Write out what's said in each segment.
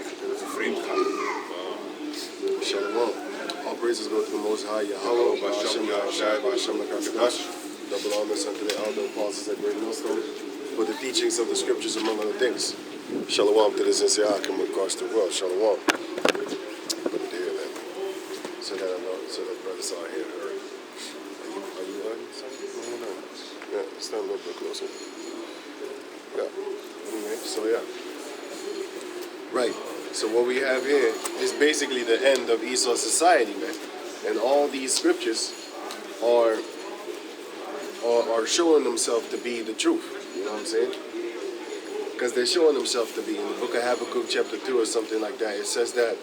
eigenlijk. Dat is vreemd gaan. Shalom. All praises go to the Most High Yahweh, Hashem Yahshai, Hashem Amerikkka Dutch. Double honors unto the elder apostles at Great Millstone for the teachings of the scriptures, among other things. Shalom to the sincere Hakim across the world. Shalom. Put it here then. So that I know, so that brothers are here. Are you on something? No. Yeah, stand a little bit closer. Yeah. Anyway, so yeah. Right. So what we have here is basically the end of Esau's society, man. And all these scriptures are showing themselves to be the truth. You know what I'm saying? Because they're showing themselves to be. In the book of Habakkuk chapter 2 or something like that, it says that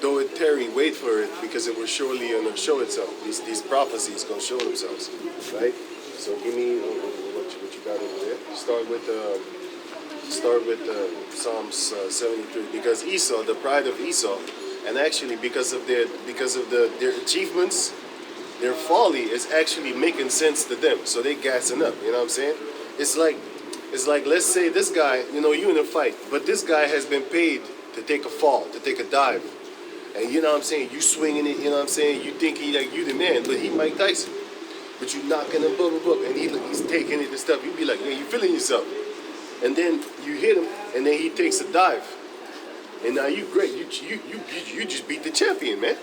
though it tarry, wait for it, because it will surely show itself. These prophecies going to show themselves, right? So give me what you got over there. Start with Psalms 73, because Esau, the pride of Esau, and actually because of their achievements, their folly is actually making sense to them. So they gassing up. You know what I'm saying? It's like let's say this guy, you in a fight, but this guy has been paid to take a fall, to take a dive, and you know what I'm saying? You swinging it. You know what I'm saying? You think he like you the man, but he Mike Tyson. But you knocking him, and he's taking it and stuff. You be like, man, you feeling yourself. And then you hit him, and then he takes a dive. And now you great. You just beat the champion, man.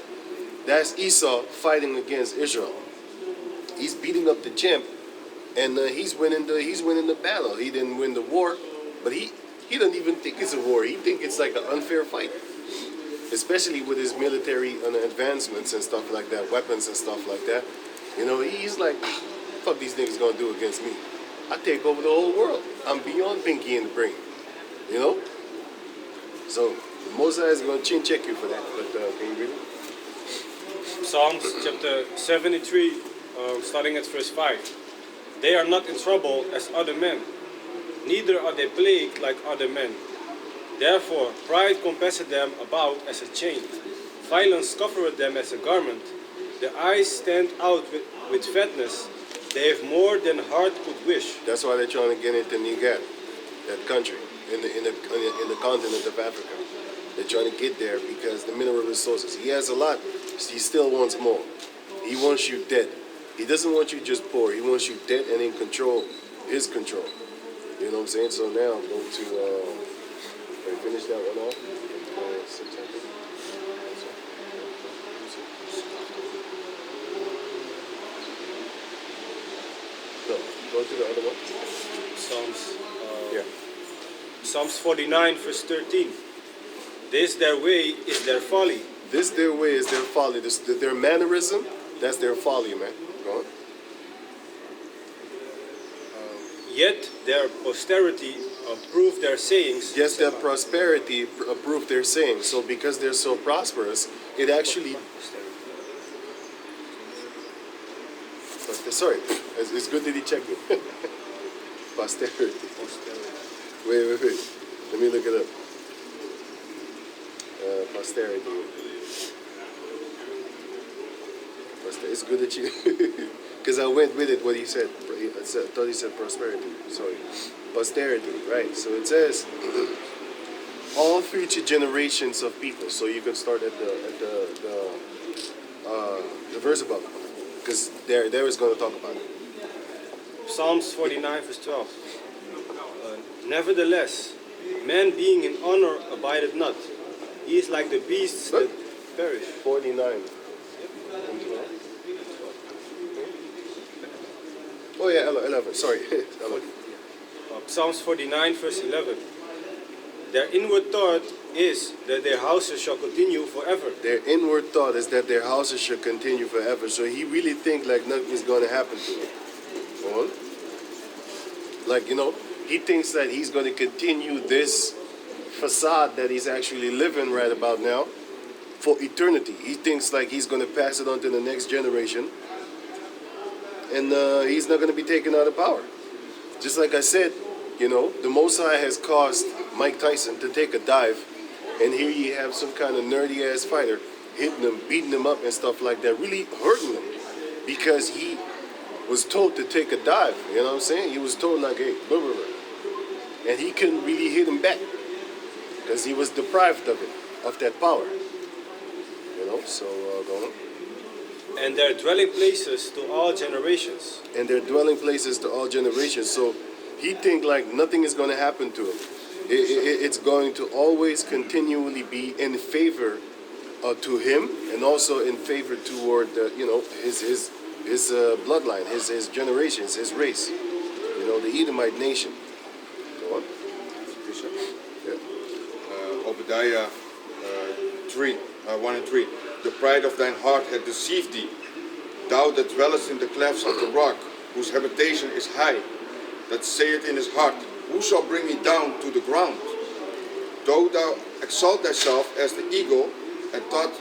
That's Esau fighting against Israel. He's beating up the champ, and he's winning the battle. He didn't win the war, but he doesn't even think it's a war. He thinks it's like an unfair fight, especially with his military advancements and stuff like that, weapons and stuff like that. He's like, fuck these niggas gonna do against me. I take over the whole world. I'm beyond pinky in the brain. So Moses is going to chin check you for that. But can you read it? Psalms chapter 73, starting at verse 5. They are not in trouble as other men, neither are they plagued like other men. Therefore pride compasseth them about as a chain. Violence covereth them as a garment. Their eyes stand out with fatness. They have more than heart could wish. That's why they're trying to get into Niger, that country, in the continent of Africa. They're trying to get there because the mineral resources. He has a lot. He still wants more. He wants you dead. He doesn't want you just poor. He wants you dead and in control. His control. You know what I'm saying? So now go to. Finish that one off. Go to the other one. Psalms 49, verse 13. This their way is their folly. This their way is their folly. Their mannerism, that's their folly, man. Go on. Yet their posterity approve their sayings. Yes, their prosperity approve their sayings. So because they're so prosperous, it actually... Sorry, it's good that he checked it. Posterity. Wait. Let me look it up. Posterity. It's good that you... Because I went with it, what he said. I thought he said prosperity. Sorry. Posterity, right. So it says, all future generations of people. So you can start at the verse above. Because there is going to talk about it. Psalms 49, verse 12. Nevertheless, man being in honor abideth not. He is like the beasts that perish. 49. Oh yeah, 11. Sorry. 11. Psalms 49, verse 11. Their inward thought is that their houses shall continue forever. Their inward thought is that their houses shall continue forever. So he really thinks like nothing is going to happen to him. Go on. Like, he thinks that he's going to continue this facade that he's actually living right about now for eternity. He thinks like he's going to pass it on to the next generation. And he's not going to be taken out of power. Just like I said, the Most High has caused Mike Tyson to take a dive. And here you have some kind of nerdy-ass fighter hitting him, beating him up and stuff like that, really hurting him. Because he was told to take a dive, you know what I'm saying? He was told like, hey, blah, blah, blah. And he couldn't really hit him back. because he was deprived of it, of that power. So go on. And their dwelling places to all generations. And their dwelling places to all generations. So he think like nothing is going to happen to him. It's going to always continually be in favor to him, and also in favor toward his bloodline, his generations, his race. The Edomite nation. Go on. Yeah. Obadiah 1 and 3. The pride of thine heart hath deceived thee, thou that dwellest in the clefts of the rock, whose habitation is high, that saith in his heart, who shall bring me down to the ground? Though thou exalt thyself as the eagle, and thought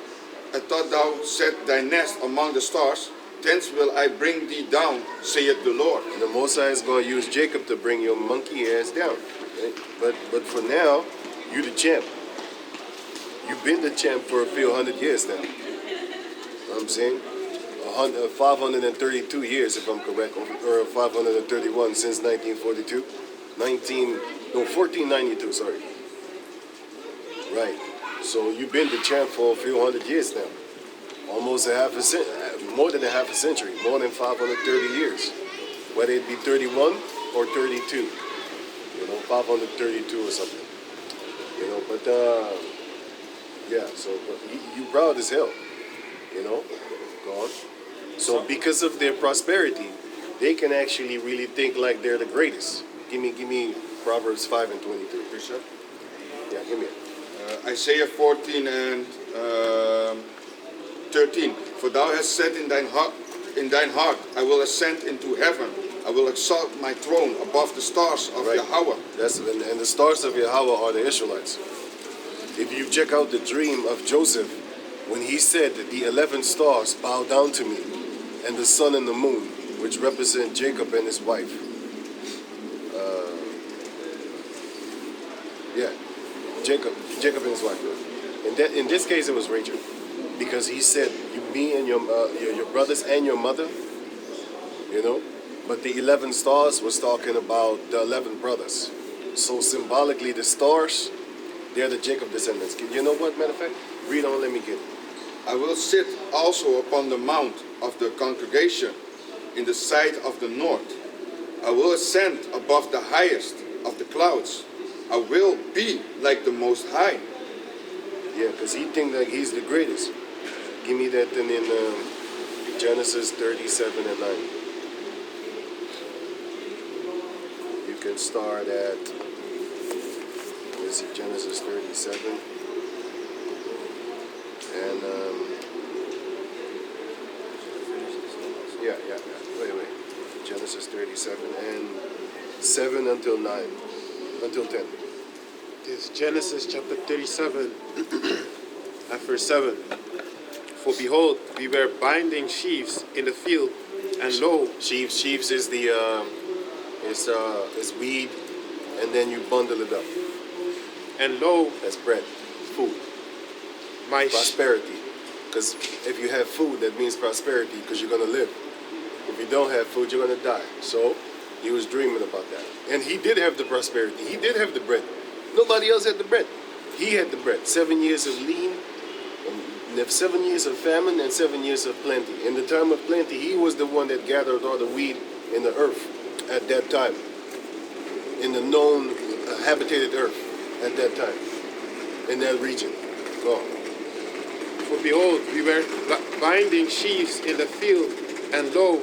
thou set thy nest among the stars, thence will I bring thee down, saith the Lord. And the Most High is going to use Jacob to bring your monkey ass down. Right? But for now, you the champ. You've been the champ for a few hundred years now. You know what I'm saying? 532 years, if I'm correct, or 531 since 1942. 1492, sorry. Right. So you've been the champ for a few hundred years now. Almost more than a half a century, more than 530 years. Whether it be 31 or 32. 532 or something. But yeah, so you proud as hell. Go on. So because of their prosperity, they can actually really think like they're the greatest. Give me Proverbs 5 and 23. Bishop. Yeah, give me it. Isaiah 14 and 13. For thou hast said in thine heart, I will ascend into heaven. I will exalt my throne above the stars of Yahweh. And the stars of Yahweh are the Israelites. If you check out the dream of Joseph, when he said that the 11 stars bow down to me, and the sun and the moon, which represent Jacob and his wife. Jacob and his wife. And in this case, it was Rachel, because he said, me and your brothers and your mother, But the 11 stars was talking about the 11 brothers. So symbolically, the stars, they're the Jacob descendants. You know what, matter of fact? Read on, let me get it. I will sit also upon the mount of the congregation in the side of the north. I will ascend above the highest of the clouds. I will be like the Most High. Yeah, because he thinks like he's the greatest. Give me that then in Genesis 37 and 9. You can start at, let's see, Genesis 37. And, yeah. Wait. Genesis 37 and 7 until 9. Until 10. This Genesis chapter 37 at verse 7. For behold, we were binding sheaves in the field, and lo, Sheaves is the is weed, and then you bundle it up. and lo, That's bread, food, my prosperity. Because if you have food, that means prosperity, because you're gonna live. If you don't have food, you're gonna die. So he was dreaming about that, and he did have the prosperity. He did have the bread. Nobody else had the bread. He had the bread. 7 years of lean, 7 years of famine, and 7 years of plenty. In the time of plenty, he was the one that gathered all the weed in the earth at that time, in the known habitated earth at that time, in that region. Go on. For behold, we were binding sheaves in the field, and lo,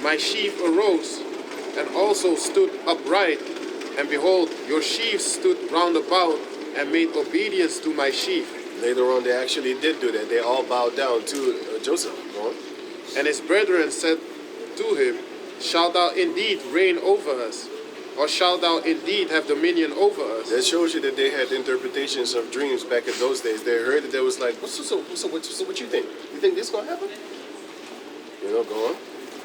my sheaf arose, and also stood upright. And behold, your sheaves stood round about, and made obedience to my sheaf. Later on, they actually did do that. They all bowed down to Joseph. Go on. And his brethren said to him, Shalt thou indeed reign over us? Or shalt thou indeed have dominion over us? That shows you that they had interpretations of dreams back in those days. They heard it, they was like, so what you think? You think this gonna happen? Go on.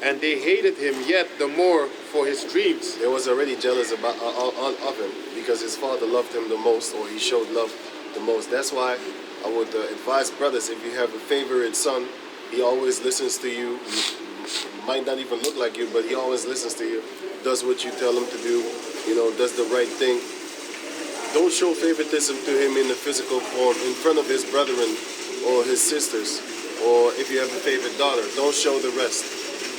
And they hated him yet the more for his dreams. They was already jealous about of him because his father loved him the most, or he showed love the most. That's why I would advise brothers, if you have a favorite son, he always listens to you. He might not even look like you, but he always listens to you. Does what you tell him to do, does the right thing. Don't show favoritism to him in the physical form in front of his brethren or his sisters, or if you have a favorite daughter, don't show the rest.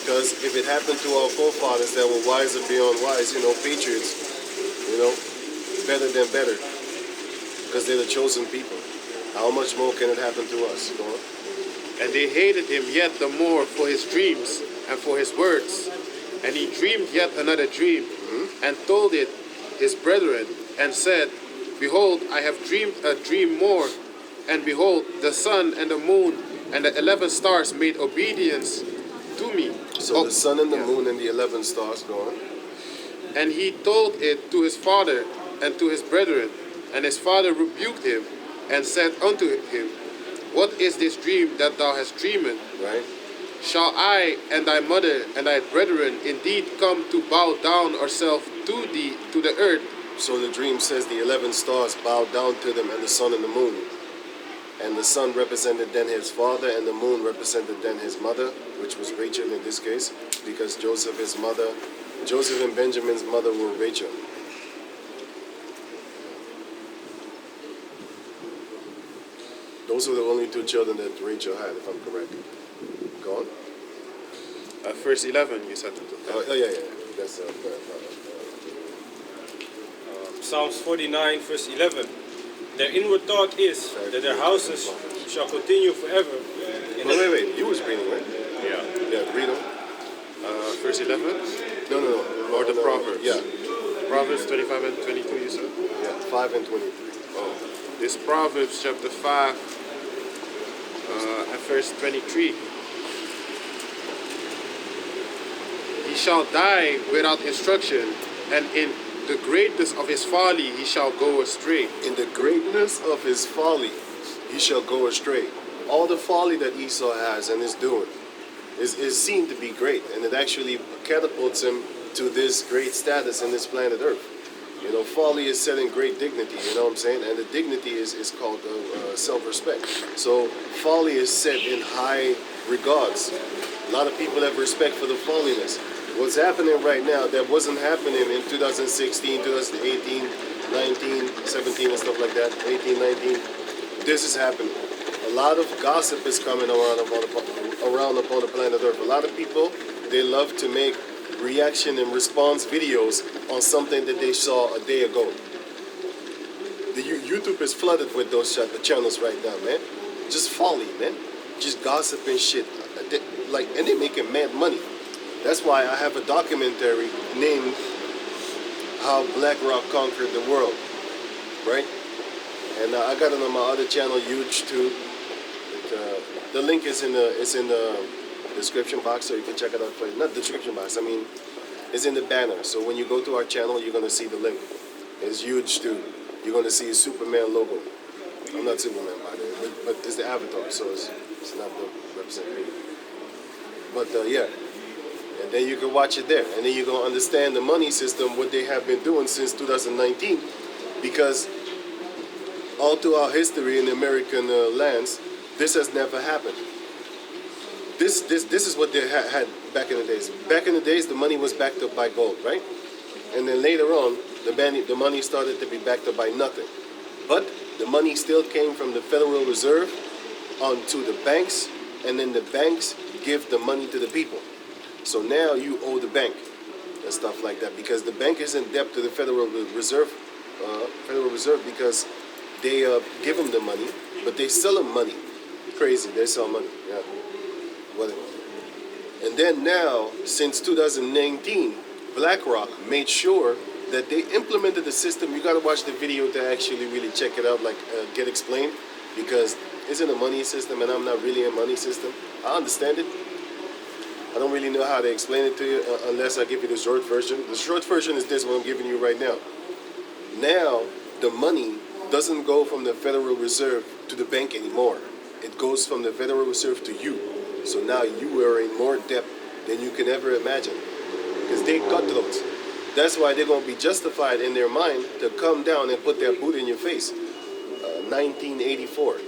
Because if it happened to our forefathers that were wiser beyond wise, patriots, better than better, because they're the chosen people. How much more can it happen to us? Go on. And they hated him yet the more for his dreams and for his words. And he dreamed yet another dream, and told it his brethren, and said, Behold, I have dreamed a dream more. And behold, the sun and the moon and the 11 stars made obedience to me. So the sun and the moon and the 11 stars, go on. And he told it to his father and to his brethren. And his father rebuked him and said unto him, What is this dream that thou hast dreamed? Right? Shall I and thy mother and thy brethren indeed come to bow down ourselves to thee to the earth? So the dream says the 11 stars bowed down to them, and the sun and the moon. And the sun represented then his father, and the moon represented then his mother, which was Rachel in this case, because Joseph and Benjamin's mother were Rachel. Those were the only two children that Rachel had, if I'm correct. Go on. Verse 11, you said. Yeah. That's Psalms 49, verse 11. Their inward thought is that their houses shall continue forever. Wait. You was reading, right? Yeah. Yeah, read on. Verse 11? No. Or the Proverbs? Yeah. Proverbs 25 and 22, you said? Yeah, 5 and 23. Oh. This Proverbs chapter 5 and verse 23. He shall die without instruction, and in the greatness of his folly he shall go astray. In the greatness of his folly, he shall go astray. All the folly that Esau has and is doing is seen to be great, and it actually catapults him to this great status in this planet Earth. Folly is set in great dignity, you know what I'm saying? And the dignity is called self-respect. So folly is set in high regards. A lot of people have respect for the folliness. What's happening right now that wasn't happening in 2016, 2018, 19, 17 and stuff like that, 18, 19, this is happening. A lot of gossip is coming around upon the planet Earth. A lot of people, they love to make reaction and response videos on something that they saw a day ago. The YouTube is flooded with those channels right now, man. Just folly, man. Just gossip and shit. And they're making mad money. That's why I have a documentary named How BlackRock Conquered the World, right? And I got it on my other channel, Huge too. The link is in the description box, so you can check it out. Not description box. I mean, it's in the banner. So when you go to our channel, you're gonna see the link. It's Huge too. You're gonna see a Superman logo. I'm not Superman, by the way, but it's the avatar, so it's not the represent me. But yeah. And then you can watch it there. And then you're going to understand the money system, what they have been doing since 2019. Because all throughout history in the American lands, this has never happened. This is what they had back in the days. Back in the days, the money was backed up by gold, right? And then later on, the money started to be backed up by nothing. But the money still came from the Federal Reserve onto the banks, and then the banks give the money to the people. So now you owe the bank and stuff like that, because the bank is in debt to the Federal Reserve because they give them the money, but they sell them money. Crazy, they sell money. Yeah, whatever. And then now, since 2019, BlackRock made sure that they implemented the system. You got to watch the video to actually really check it out, get explained, because it's in a money system, and I'm not really a money system. I understand it. I don't really know how to explain it to you unless I give you the short version. The short version is this, what I'm giving you right now. Now, the money doesn't go from the Federal Reserve to the bank anymore. It goes from the Federal Reserve to you. So now you are in more debt than you can ever imagine. Because they cutthroats. That's why they're going to be justified in their mind to come down and put their boot in your face. 1984,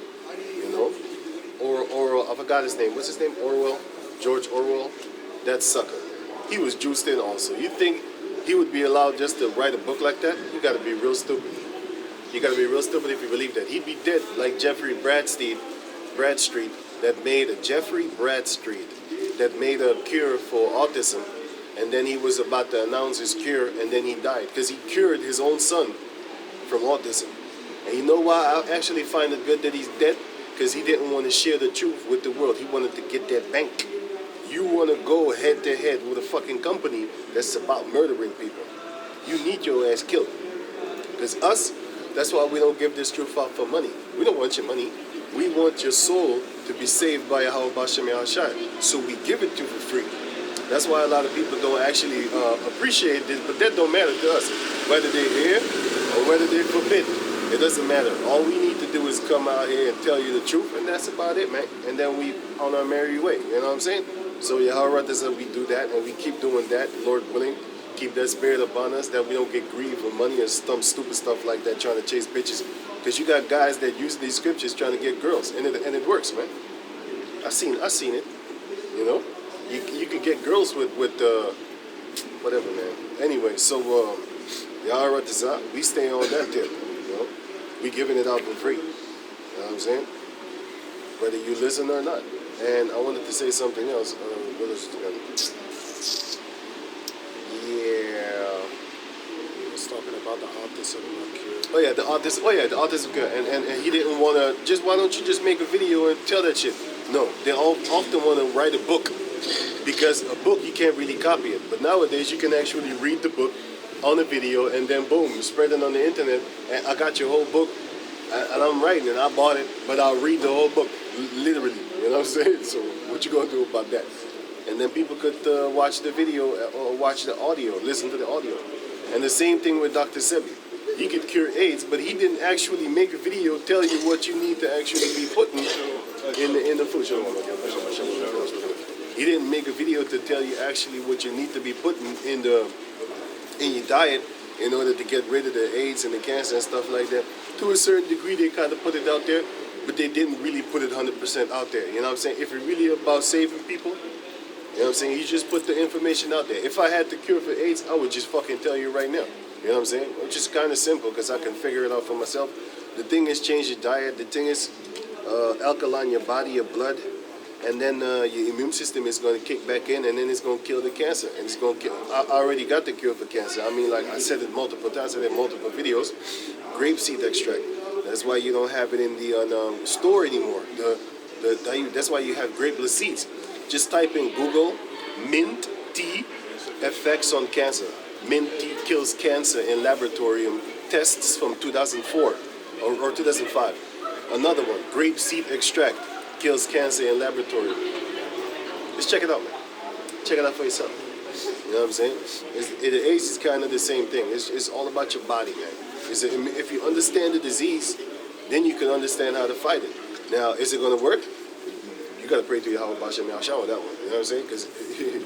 Or I forgot his name. What's his name? Orwell? George Orwell? That sucker. He was juiced in also. You think he would be allowed just to write a book like that? You got to be real stupid. You gotta be real stupid if you believe that. He'd be dead like Jeffrey Bradstreet, that made a cure for autism, and then he was about to announce his cure, and then he died because he cured his own son from autism. And you know why I actually find it good that he's dead? Because he didn't want to share the truth with the world. He wanted to get that bank. You want to go head to head with a fucking company that's about murdering people. You need your ass killed. Because us, that's why we don't give this truth out for money. We don't want your money. We want your soul to be saved by Yahweh Bashem Yahushai. So we give it to you for free. That's why a lot of people don't actually appreciate this, but that don't matter to us. Whether they're here or whether they're forbidden, it doesn't matter. All we need to do is come out here and tell you the truth, and that's about it, man. And then we on our merry way, you know what I'm saying? So Yahweh said we do that, and we keep doing that, Lord willing. Keep that spirit upon us, that we don't get greedy for money and some stupid stuff like that, trying to chase bitches. Because you got guys that use these scriptures trying to get girls, and it works, man. I seen it, you know. You can get girls with whatever, man. Anyway, so Yahweh we stay on that tip, you know. We giving it out for free. You know what I'm saying? Whether you listen or not. And I wanted to say something else. What else is together? Yeah. He was talking about the autism cure. Oh yeah, the autism cure. And he didn't want to, why don't you just make a video and tell that shit? No, they all often want to write a book. Because a book, you can't really copy it. But nowadays, you can actually read the book on a video and then boom, spread it on the internet. And I got your whole book and I'm writing it. I bought it, but I'll read the whole book, literally. You know what I'm saying? So what you gonna do about that? And then people could watch the video or watch the audio, listen to the audio. And the same thing with Dr. Sebi. He could cure AIDS, but he didn't actually make a video tell you what you need to actually be putting in the food. He didn't make a video to tell you actually what you need to be putting in your diet in order to get rid of the AIDS and the cancer and stuff like that. To a certain degree, they kind of put it out there, but they didn't really put it 100% out there. You know what I'm saying? If you're really about saving people, you know what I'm saying? You just put the information out there. If I had the cure for AIDS, I would just fucking tell you right now. You know what I'm saying? Which is kind of simple because I can figure it out for myself. The thing is change your diet. The thing is alkaline your body, your blood. And then your immune system is going to kick back in, and then it's going to kill the cancer. And it's going to kill. I already got the cure for cancer. I mean, like I said it multiple times. I did multiple videos. Grapeseed extract. That's why you don't have it in the store anymore. That's why you have grapeless seeds. Just type in Google mint tea effects on cancer. Mint tea kills cancer in laboratorium tests from 2004 or 2005. Another one, grapeseed extract kills cancer in laboratory. Just check it out, man. Check it out for yourself. You know what I'm saying? The AIDS is kind of the same thing. It's all about your body, man. If you understand the disease, then you can understand how to fight it. Now, is it going to work? You got to pray to Yahweh Bashem Yahushua with that one. You know what I'm saying?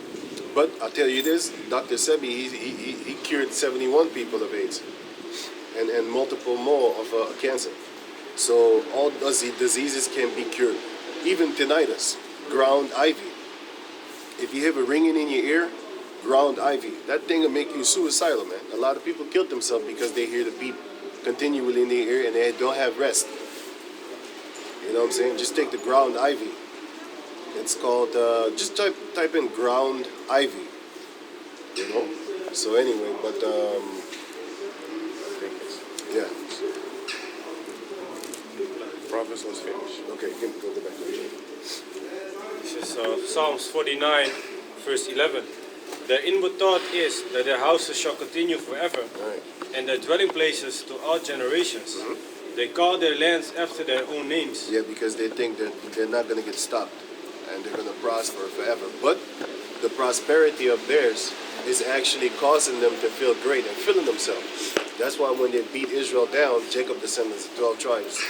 But I'll tell you this, Dr. Sebi, he cured 71 people of AIDS and multiple more of cancer. So all diseases can be cured. Even tinnitus, ground ivy. If you have a ringing in your ear, ground ivy. That thing will make you suicidal, man. A lot of people killed themselves because they hear the beep continually in their ear and they don't have rest. You know what I'm saying? Just take the ground ivy. It's called, just type in ground ivy. You know? So anyway, but, yeah. Prophets was finished. Okay, go back to it. This is Psalms 49, verse 11. Their inward thought is that their houses shall continue forever, Right. and their dwelling places to all generations. They call their lands after their own names. Yeah, because they think that they're not going to get stopped and they're going to prosper forever. But the prosperity of theirs is actually causing them to feel great and filling themselves. That's why when they beat Israel down, Jacob descendants, 12 tribes,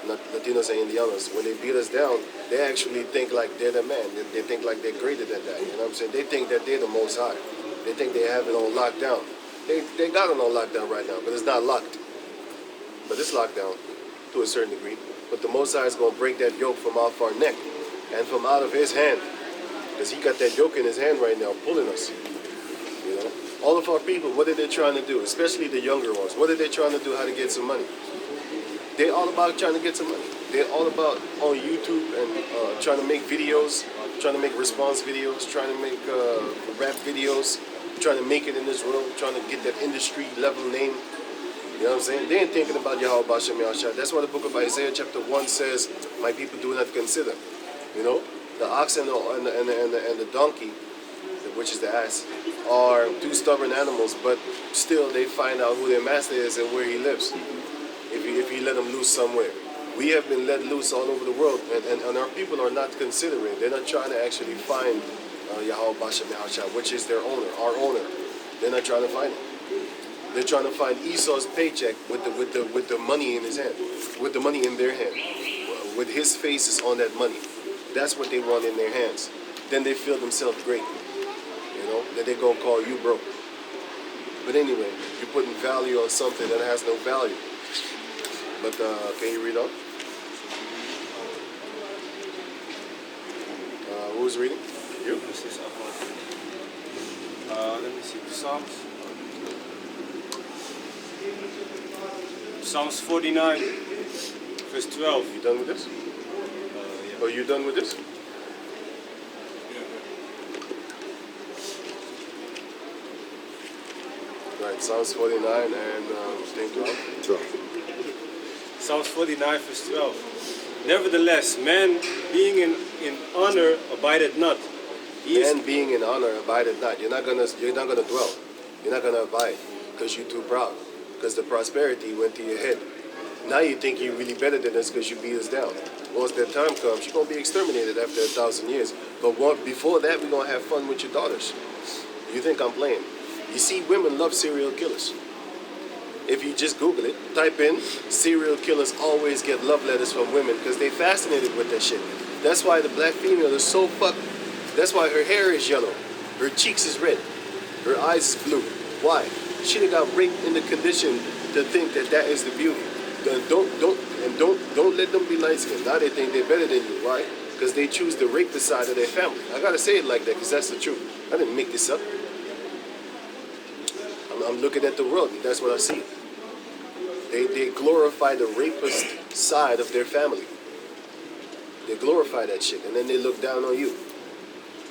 Latinos and Indianos, when they beat us down, they actually think like they're the man. They think like they're greater than that. You know what I'm saying? They think that they're the Most High. They think they have it all locked down. They got it all locked down right now, but it's not locked. But it's locked down to a certain degree. But the Most High is going to break that yoke from off our neck and from out of his hand. Because he got that yoke in his hand right now, pulling us. You know? All of our people, what are they trying to do? Especially the younger ones. What are they trying to do? How to get some money? They're all about trying to get some money. They're all about on YouTube and trying to make videos, trying to make response videos, trying to make rap videos, trying to make it in this world, trying to get that industry level name. You know what I'm saying? They ain't thinking about Yahweh Bashem Yahshua. That's what the book of Isaiah chapter 1 says, my people do not consider. You know? The ox and the donkey, which is the ass, are two stubborn animals, but still they find out who their master is and where he lives. If he let them loose somewhere. We have been let loose all over the world, and our people are not considering. They're not trying to actually find Yahweh Bashem Yahshua, which is their owner, our owner. They're not trying to find it. They're trying to find Esau's paycheck with the money in his hand, with the money in their hand, with his face is on that money. That's what they want in their hands. Then they feel themselves great. You know, then they're gonna call you broke. But anyway, you're putting value on something that has no value. But can you read on? Who's reading? You? Let me see. Psalms 49, verse 12. You done with this? Yeah. Are you done with this? Right, Psalms 49 and 12. 12. Psalms 49, verse 12. Nevertheless, man being in honor abideth not. Man being in honor abideth not. You're not gonna dwell. You're not gonna abide because you're too proud. Because the prosperity went to your head. Now you think you're really better than us because you beat us down. Once that time comes, you're gonna be exterminated after 1,000 years. But before that, we're gonna have fun with your daughters. You think I'm playing? You see, women love serial killers. If you just Google it, type in serial killers always get love letters from women because they fascinated with that shit. That's why the black female is so fucked. That's why her hair is yellow, her cheeks is red, her eyes is blue. Why? She done got raped in the condition to think that that is the beauty. Don't let them be light skinned. Now they think they're better than you. Why? Because they choose the rapist side of their family. I gotta say it like that because that's the truth. I didn't make this up. I'm looking at the world, and that's what I see. They glorify the rapist side of their family. They glorify that shit, and then they look down on you.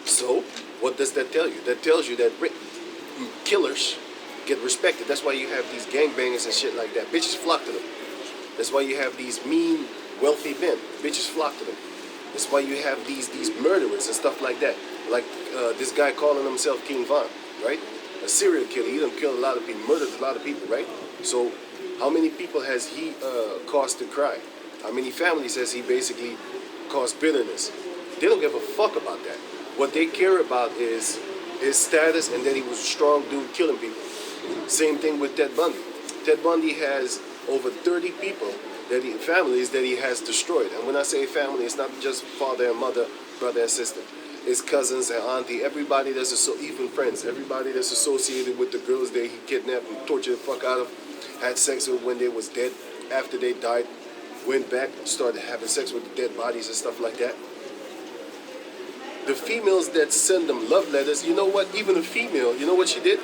So, what does that tell you? That tells you that killers get respected. That's why you have these gangbangers and shit like that. Bitches flock to them. That's why you have these mean, wealthy men. Bitches flock to them. That's why you have these murderers and stuff like that. Like this guy calling himself King Von, right? A serial killer. He done killed a lot of people, murdered a lot of people, right? So how many people has he caused to cry? How many families has he basically caused bitterness? They don't give a fuck about that. What they care about is his status and that he was a strong dude killing people. Same thing with Ted Bundy. Ted Bundy has over 30 people, families that he has destroyed. And when I say family, it's not just father and mother, brother and sister. It's cousins and auntie, everybody that's even friends, everybody that's associated with the girls that he kidnapped and tortured the fuck out of, had sex with when they was dead, after they died, went back, started having sex with the dead bodies and stuff like that. The females that send them love letters, you know what? Even a female, you know what she did?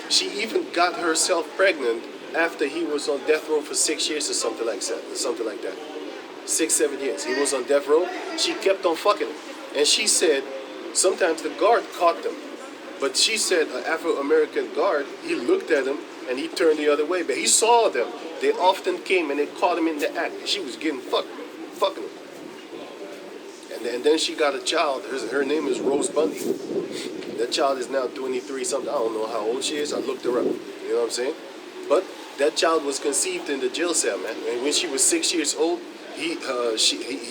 She even got herself pregnant after he was on death row for 6 years or something like that. 6, 7 years. He was on death row. She kept on fucking him. And she said, sometimes the guard caught them. But she said an Afro-American guard, he looked at him and he turned the other way. But he saw them. They often came and they caught him in the act. And she was getting fucking him. And then she got a child. Her name is Rose Bundy. That child is now 23 something. I don't know how old she is. I looked her up. You know what I'm saying? But that child was conceived in the jail cell, man. And when she was 6 years old, he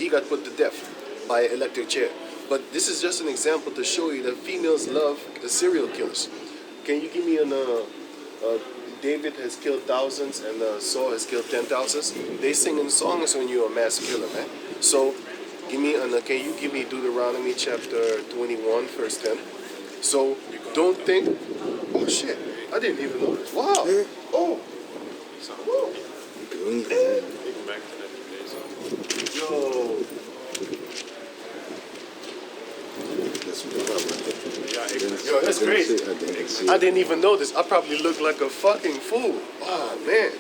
got put to death by an electric chair. But this is just an example to show you that females love the serial killers. Can you give me an David has killed thousands and Saul has killed 10,000s? They singing songs when you're a mass killer, man. So can you give me Deuteronomy chapter 21, verse 10? So don't think, oh shit, I didn't even know this. Wow. Oh. Yo. Dat is wel. Ja, ik Yo, that's crazy. I didn't even notice. I probably look like a fucking fool. Oh man,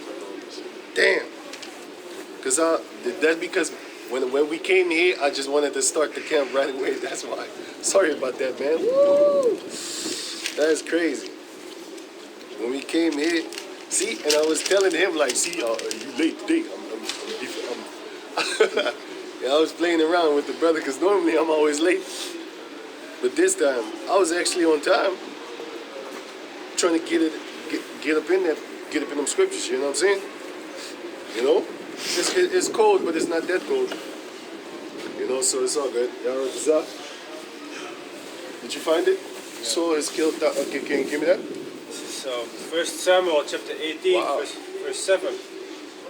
damn. That's because when we came here, I just wanted to start the camp right away. That's why. Sorry about that, man. Woo! That's crazy. When we came here, see, and I was telling him like, see, you late today. Yeah, I was playing around with the brother because normally I'm always late. But this time, I was actually on time, trying to get up in them scriptures. You know what I'm saying? You know, it's cold, but it's not that cold. You know, so it's all good. Did you find it? Saul has killed. Okay, can you give me that? This is 1 Samuel chapter 18, Wow. verse 7.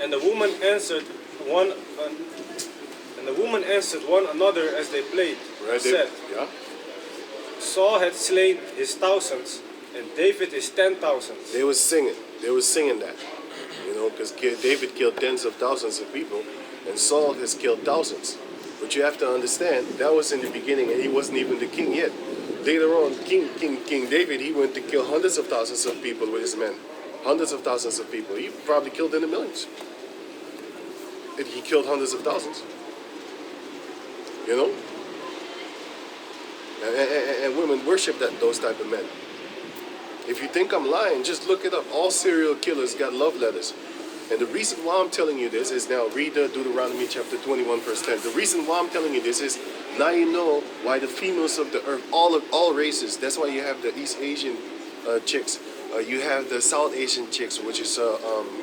And the woman answered one another as they played. Right Said, there. Yeah. Saul had slain his thousands, and David his 10,000s. They was singing that, you know, because David killed tens of thousands of people, and Saul has killed thousands. But you have to understand, that was in the beginning, and he wasn't even the king yet. Later on, King David, he went to kill hundreds of thousands of people with his men. Hundreds of thousands of people. He probably killed in the millions. And he killed hundreds of thousands. You know? And women worship those type of men. If you think I'm lying, just look it up. All serial killers got love letters. And the reason why I'm telling you this is, now read Deuteronomy chapter 21 verse 10. The reason why I'm telling you this is, now you know why the females of the earth, all races, that's why you have the East Asian chicks. You have the South Asian chicks, which is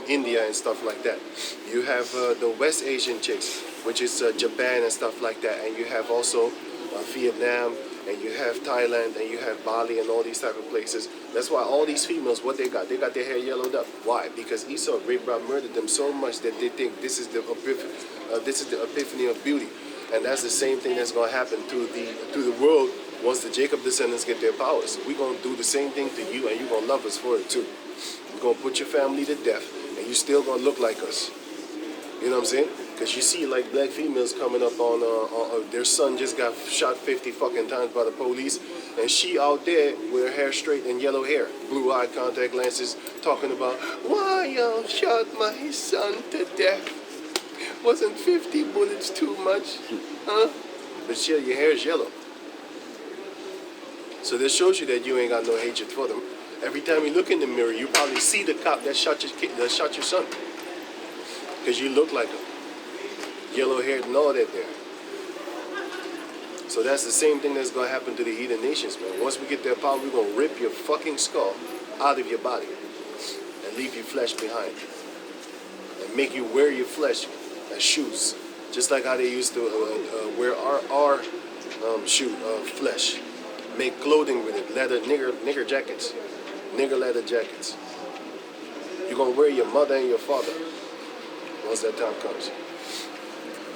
India and stuff like that. You have the West Asian chicks, which is Japan and stuff like that. And you have also Vietnam, and you have Thailand, and you have Bali, and all these type of places. That's why all these females, what they got their hair yellowed up. Why? Because Esau, Rape, murdered them so much that they think this is the epiphany of beauty. And that's the same thing that's going to happen to the world once the Jacob descendants get their powers. We're going to do the same thing to you, and you're going to love us for it too. We're going to put your family to death, and you're still going to look like us. You know what I'm saying? Because you see like black females coming up on their son just got shot 50 fucking times by the police, and she out there with her hair straight and yellow hair, blue eye contact lenses, talking about, why y'all shot my son to death? Wasn't 50 bullets too much? Huh? But still, your hair is yellow. So this shows you that you ain't got no hatred for them. Every time you look in the mirror, you probably see the cop that shot your kid, that shot your son. Because you look like him. Yellow haired and all that there. So that's the same thing that's going to happen to the heathen nations, man. Once we get their power, we're going to rip your fucking skull out of your body and leave your flesh behind. And make you wear your flesh as shoes. Just like how they used to wear our flesh. Make clothing with it, leather, nigger jackets. Nigger leather jackets. You're going to wear your mother and your father once that time comes.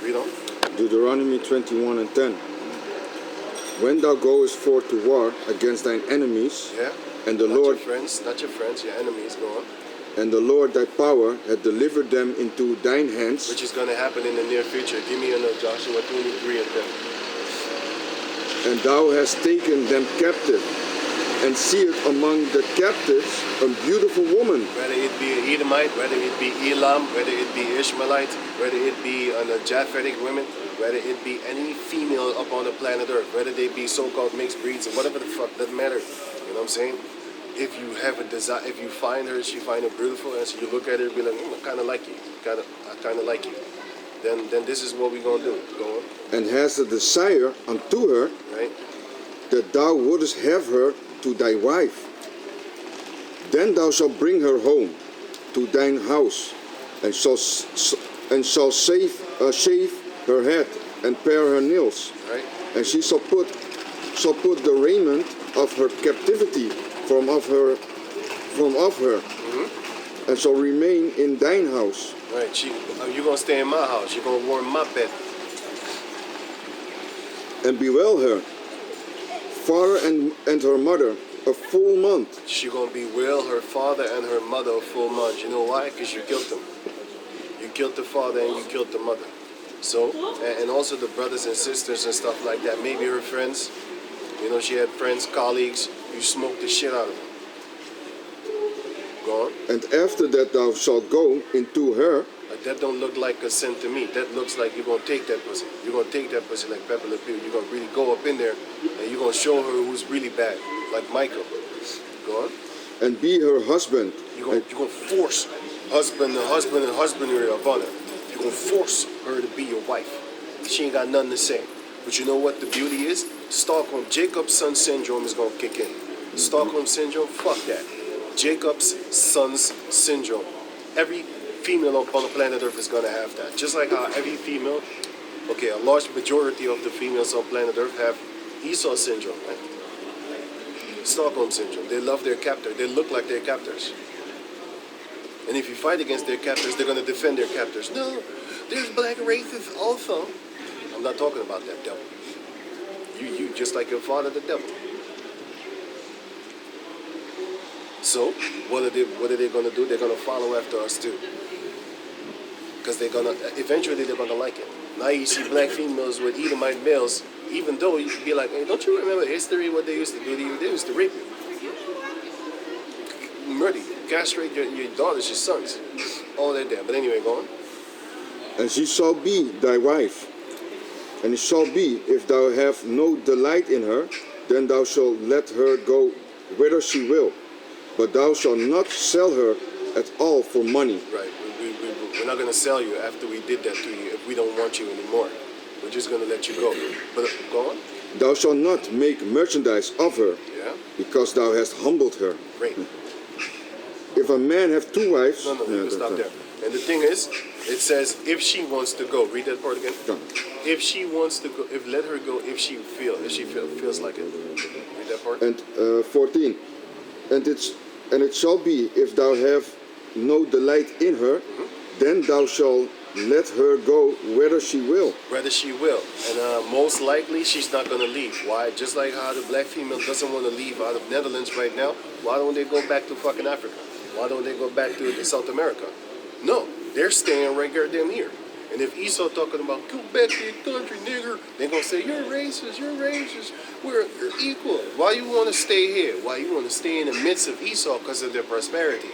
Read on. Deuteronomy 21 and 10. When thou goest forth to war against thine enemies, Yeah. and the Not Lord not your friends, your enemies, go on. and the Lord thy power had delivered them into thine hands, Which is going to happen in the near future. Give me another Joshua 23 and 10. and thou hast taken them captive, and sealed among the captives a beautiful woman, Whether it be Edomite, whether it be Elam, whether it be Ishmaelite, whether it be a Japhetic women, whether it be any female up on the planet Earth, whether they be so-called mixed breeds or whatever the fuck, doesn't matter. You know what I'm saying? If you have a desire, if you find her, she find her beautiful, and so you look at her and be like, I kind of like you, I kind of like you. Then this is what we're gonna do. Go on, and hast a desire unto her, right? that thou wouldest have her to thy wife. Then thou shalt bring her home to thine house, and shall shave her head and pare her nails, Right? and she shall put the raiment of her captivity from off her, and shall remain in thine house. Right. You're gonna stay in my house. You're gonna warm my bed. And bewail her, father and her mother, a full month. She's gonna bewail her father and her mother a full month. You know why? Because you killed them. You killed the father and you killed the mother. So, and also the brothers and sisters and stuff like that. Maybe her friends. You know, she had friends, colleagues, You smoke the shit out of them. Go on. And after that thou shalt go into her, That don't look like a sin to me. That looks like you're gonna take that pussy. You're gonna take that pussy like Pepper Le Pew. You're gonna really go up in there and you're gonna show her who's really bad, like Michael. Go on. and be her husband. You're gonna force husbandry upon her. You're gonna force her to be your wife. She ain't got nothing to say. But you know what the beauty is? Stockholm, Jacob's son syndrome is gonna kick in. Stockholm syndrome, fuck that. Jacob's son's syndrome. Every female on the planet Earth is gonna have that. Just like how every female, okay, a large majority of the females on planet Earth have Esau syndrome, right? Stockholm syndrome. They love their captor. They look like their captors. And if you fight against their captors, they're gonna defend their captors. No, there's black racists also. I'm not talking about that devil. You just like your father, the devil. So what are they gonna do? They're gonna follow after us too. Because eventually they're gonna like it. Now you see black females with Edomite males, even though you could be like, hey, don't you remember history, what they used to do to you? They used to rape you. Murder you, castrate your daughters, your sons. All that there. But anyway, go on. And she shall be thy wife. And it shall be, if thou have no delight in her, then thou shalt let her go whither she will. But thou shalt not sell her at all for money. Right. We're not going to sell you after we did that to you if we don't want you anymore. We're just going to let you go. But go on. Thou shalt not make merchandise of her, Yeah. because thou hast humbled her. Great. If a man have two wives... No, you can stop there. And the thing is, it says if she wants to go. Read that part again. Done. If she wants to go, let her go. If she feels like it. Read that part. And 14. And it shall be, if thou have no delight in her, then thou shalt let her go whither she will. Whether she will. And most likely she's not going to leave. Why? Just like how the black female doesn't want to leave out of Netherlands right now, why don't they go back to fucking Africa? Why don't they go back to South America? No, they're staying right goddamn here. And if Esau talking about, go back to your country, nigger, they're going to say, you're racist, we're equal. Why you want to stay here? Why you want to stay in the midst of Esau? Because of their prosperity.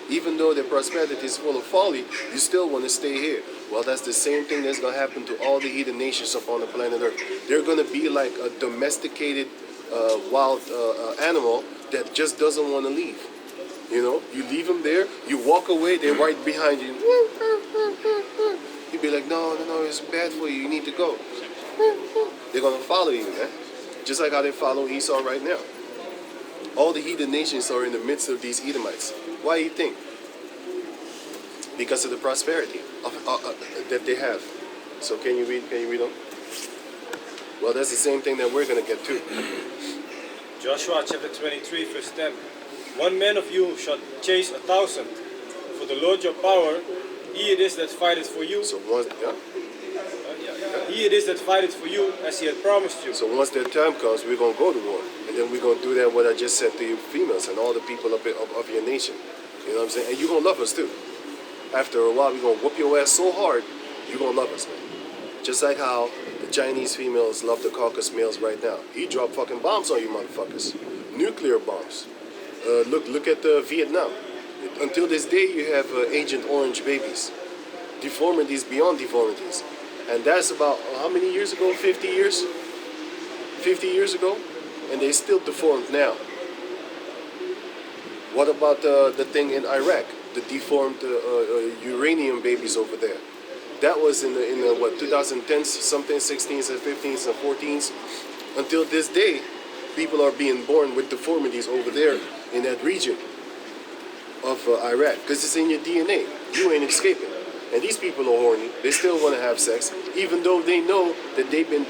Even though their prosperity is full of folly, you still want to stay here. Well, that's the same thing that's going to happen to all the heathen nations upon the planet Earth. They're going to be like a domesticated wild animal that just doesn't want to leave. You know, you leave them there, you walk away, they're right behind you. You'd be like, no, it's bad for you, you need to go. They're going to follow you, man. Just like how they follow Esau right now. All the heathen nations are in the midst of these Edomites. Why do you think? Because of the prosperity that they have. So can you read on? Well, that's the same thing that we're going to get to. Joshua chapter 23, verse 10. 1 man of you shall chase 1,000. For the Lord your power, he it is that fighteth for you. So once, yeah. He it is that fighteth for you, as he had promised you. So once that time comes, we're going to go to war. And then we're going to do that, what I just said to you females and all the people of your nation. You know what I'm saying? And you're going to love us too. After a while, we're going to whoop your ass so hard, you're going to love us, man. Just like how the Chinese females love the Caucasus males right now. He dropped fucking bombs on you motherfuckers. Nuclear bombs. Look at Vietnam. Until this day, you have Agent Orange babies. Deformities beyond deformities. And that's about, how many years ago? 50 years? 50 years ago? And they still deformed now. What about the thing in Iraq? The deformed uranium babies over there. That was in the what, 2010s, something, 16s and 15s and 14s. Until this day, people are being born with deformities over there in that region of Iraq. Because it's in your DNA. You ain't escaping. And these people are horny. They still want to have sex, even though they know that they've been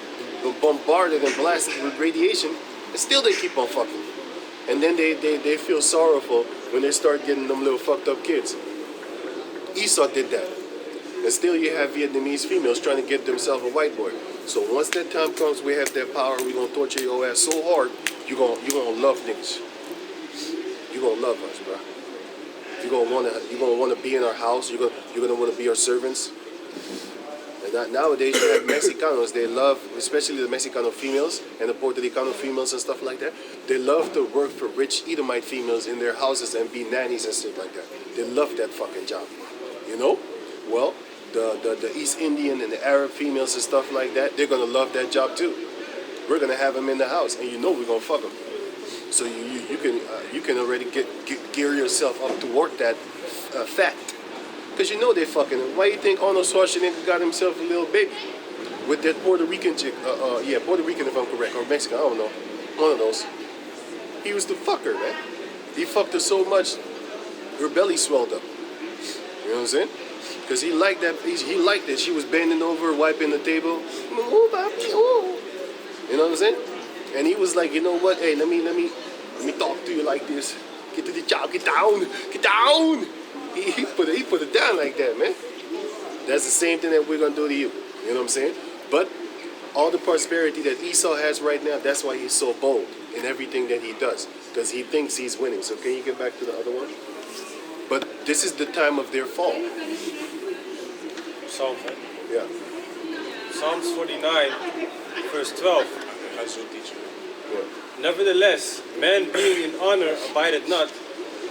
bombarded and blasted with radiation, and still they keep on fucking. And then they feel sorrowful when they start getting them little fucked up kids. Esau did that. And still you have Vietnamese females trying to get themselves a white boy. So once that time comes, we have that power, we're going to torture your ass so hard, you're gonna love niggas. You're going to love us, bro. You're gonna wanna be in our house. You're gonna wanna be our servants, and And nowadays you have Mexicanos, they love, especially the Mexicano females and the Puerto Ricano females and stuff like that, they love to work for rich Edomite females in their houses and be nannies and stuff like that. They love that fucking job, you know? Well, the East Indian and the Arab females and stuff like that, they're gonna love that job too. We're gonna have them in the house, and you know we're gonna fuck them. So you can already gear yourself up toward that fact. Because you know they're fucking. Why you think Arnold Schwarzenegger got himself a little baby with that Puerto Rican chick? Yeah, Puerto Rican if I'm correct, or Mexican, I don't know. One of those. He was the fucker, man. He fucked her so much, her belly swelled up. You know what I'm saying? Because he liked that. He liked that she was bending over, wiping the table. Oh, baby, oh. You know what I'm saying? And he was like, you know what? Hey, let me talk to you like this. Get to the job. Get down. Get down. He put it down like that, man. That's the same thing that we're gonna do to you. You know what I'm saying? But all the prosperity that Esau has right now, that's why he's so bold in everything that he does, because he thinks he's winning. So can you get back to the other one? But this is the time of their fall. Psalms, right? Yeah. Psalms 49, verse 12. I shall teach you. Yeah. Nevertheless, man being in honor abideth not.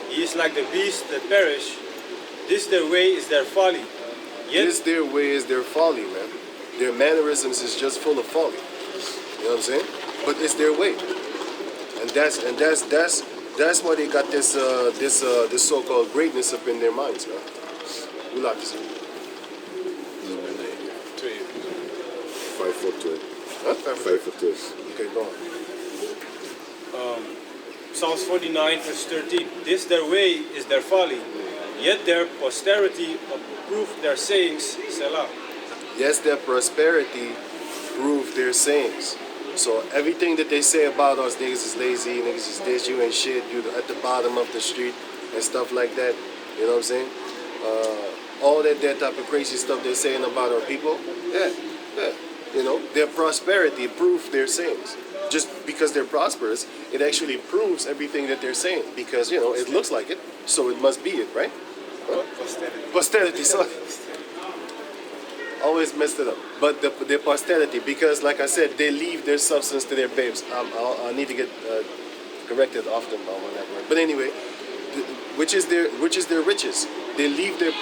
He is like the beasts that perish. This their way is their folly. Yet This their way is their folly, man. Their mannerisms is just full of folly. You know what I'm saying? But it's their way, and that's why they got this this so-called greatness up in their minds, man. We like this. 5'2". Huh? 5'2". Okay, go on. Psalms 49, verse 13. This their way is their folly. Yet their posterity approve their sayings. Selah. Yes, their prosperity prove their sayings. So everything that they say about us, niggas is lazy, niggas is this, you ain't shit, you at the bottom of the street and stuff like that. You know what I'm saying? All that type of crazy stuff they're saying about our people. Yeah. You know, their prosperity proves their sayings. Just because they're prosperous, it actually proves everything that they're saying. Because, you know, it looks like it, so it must be it, right? Huh? Posterity, sorry. Always messed it up. But the posterity, because like I said, they leave their substance to their babes. I need to get corrected often on that word. But anyway, which is their riches. They leave their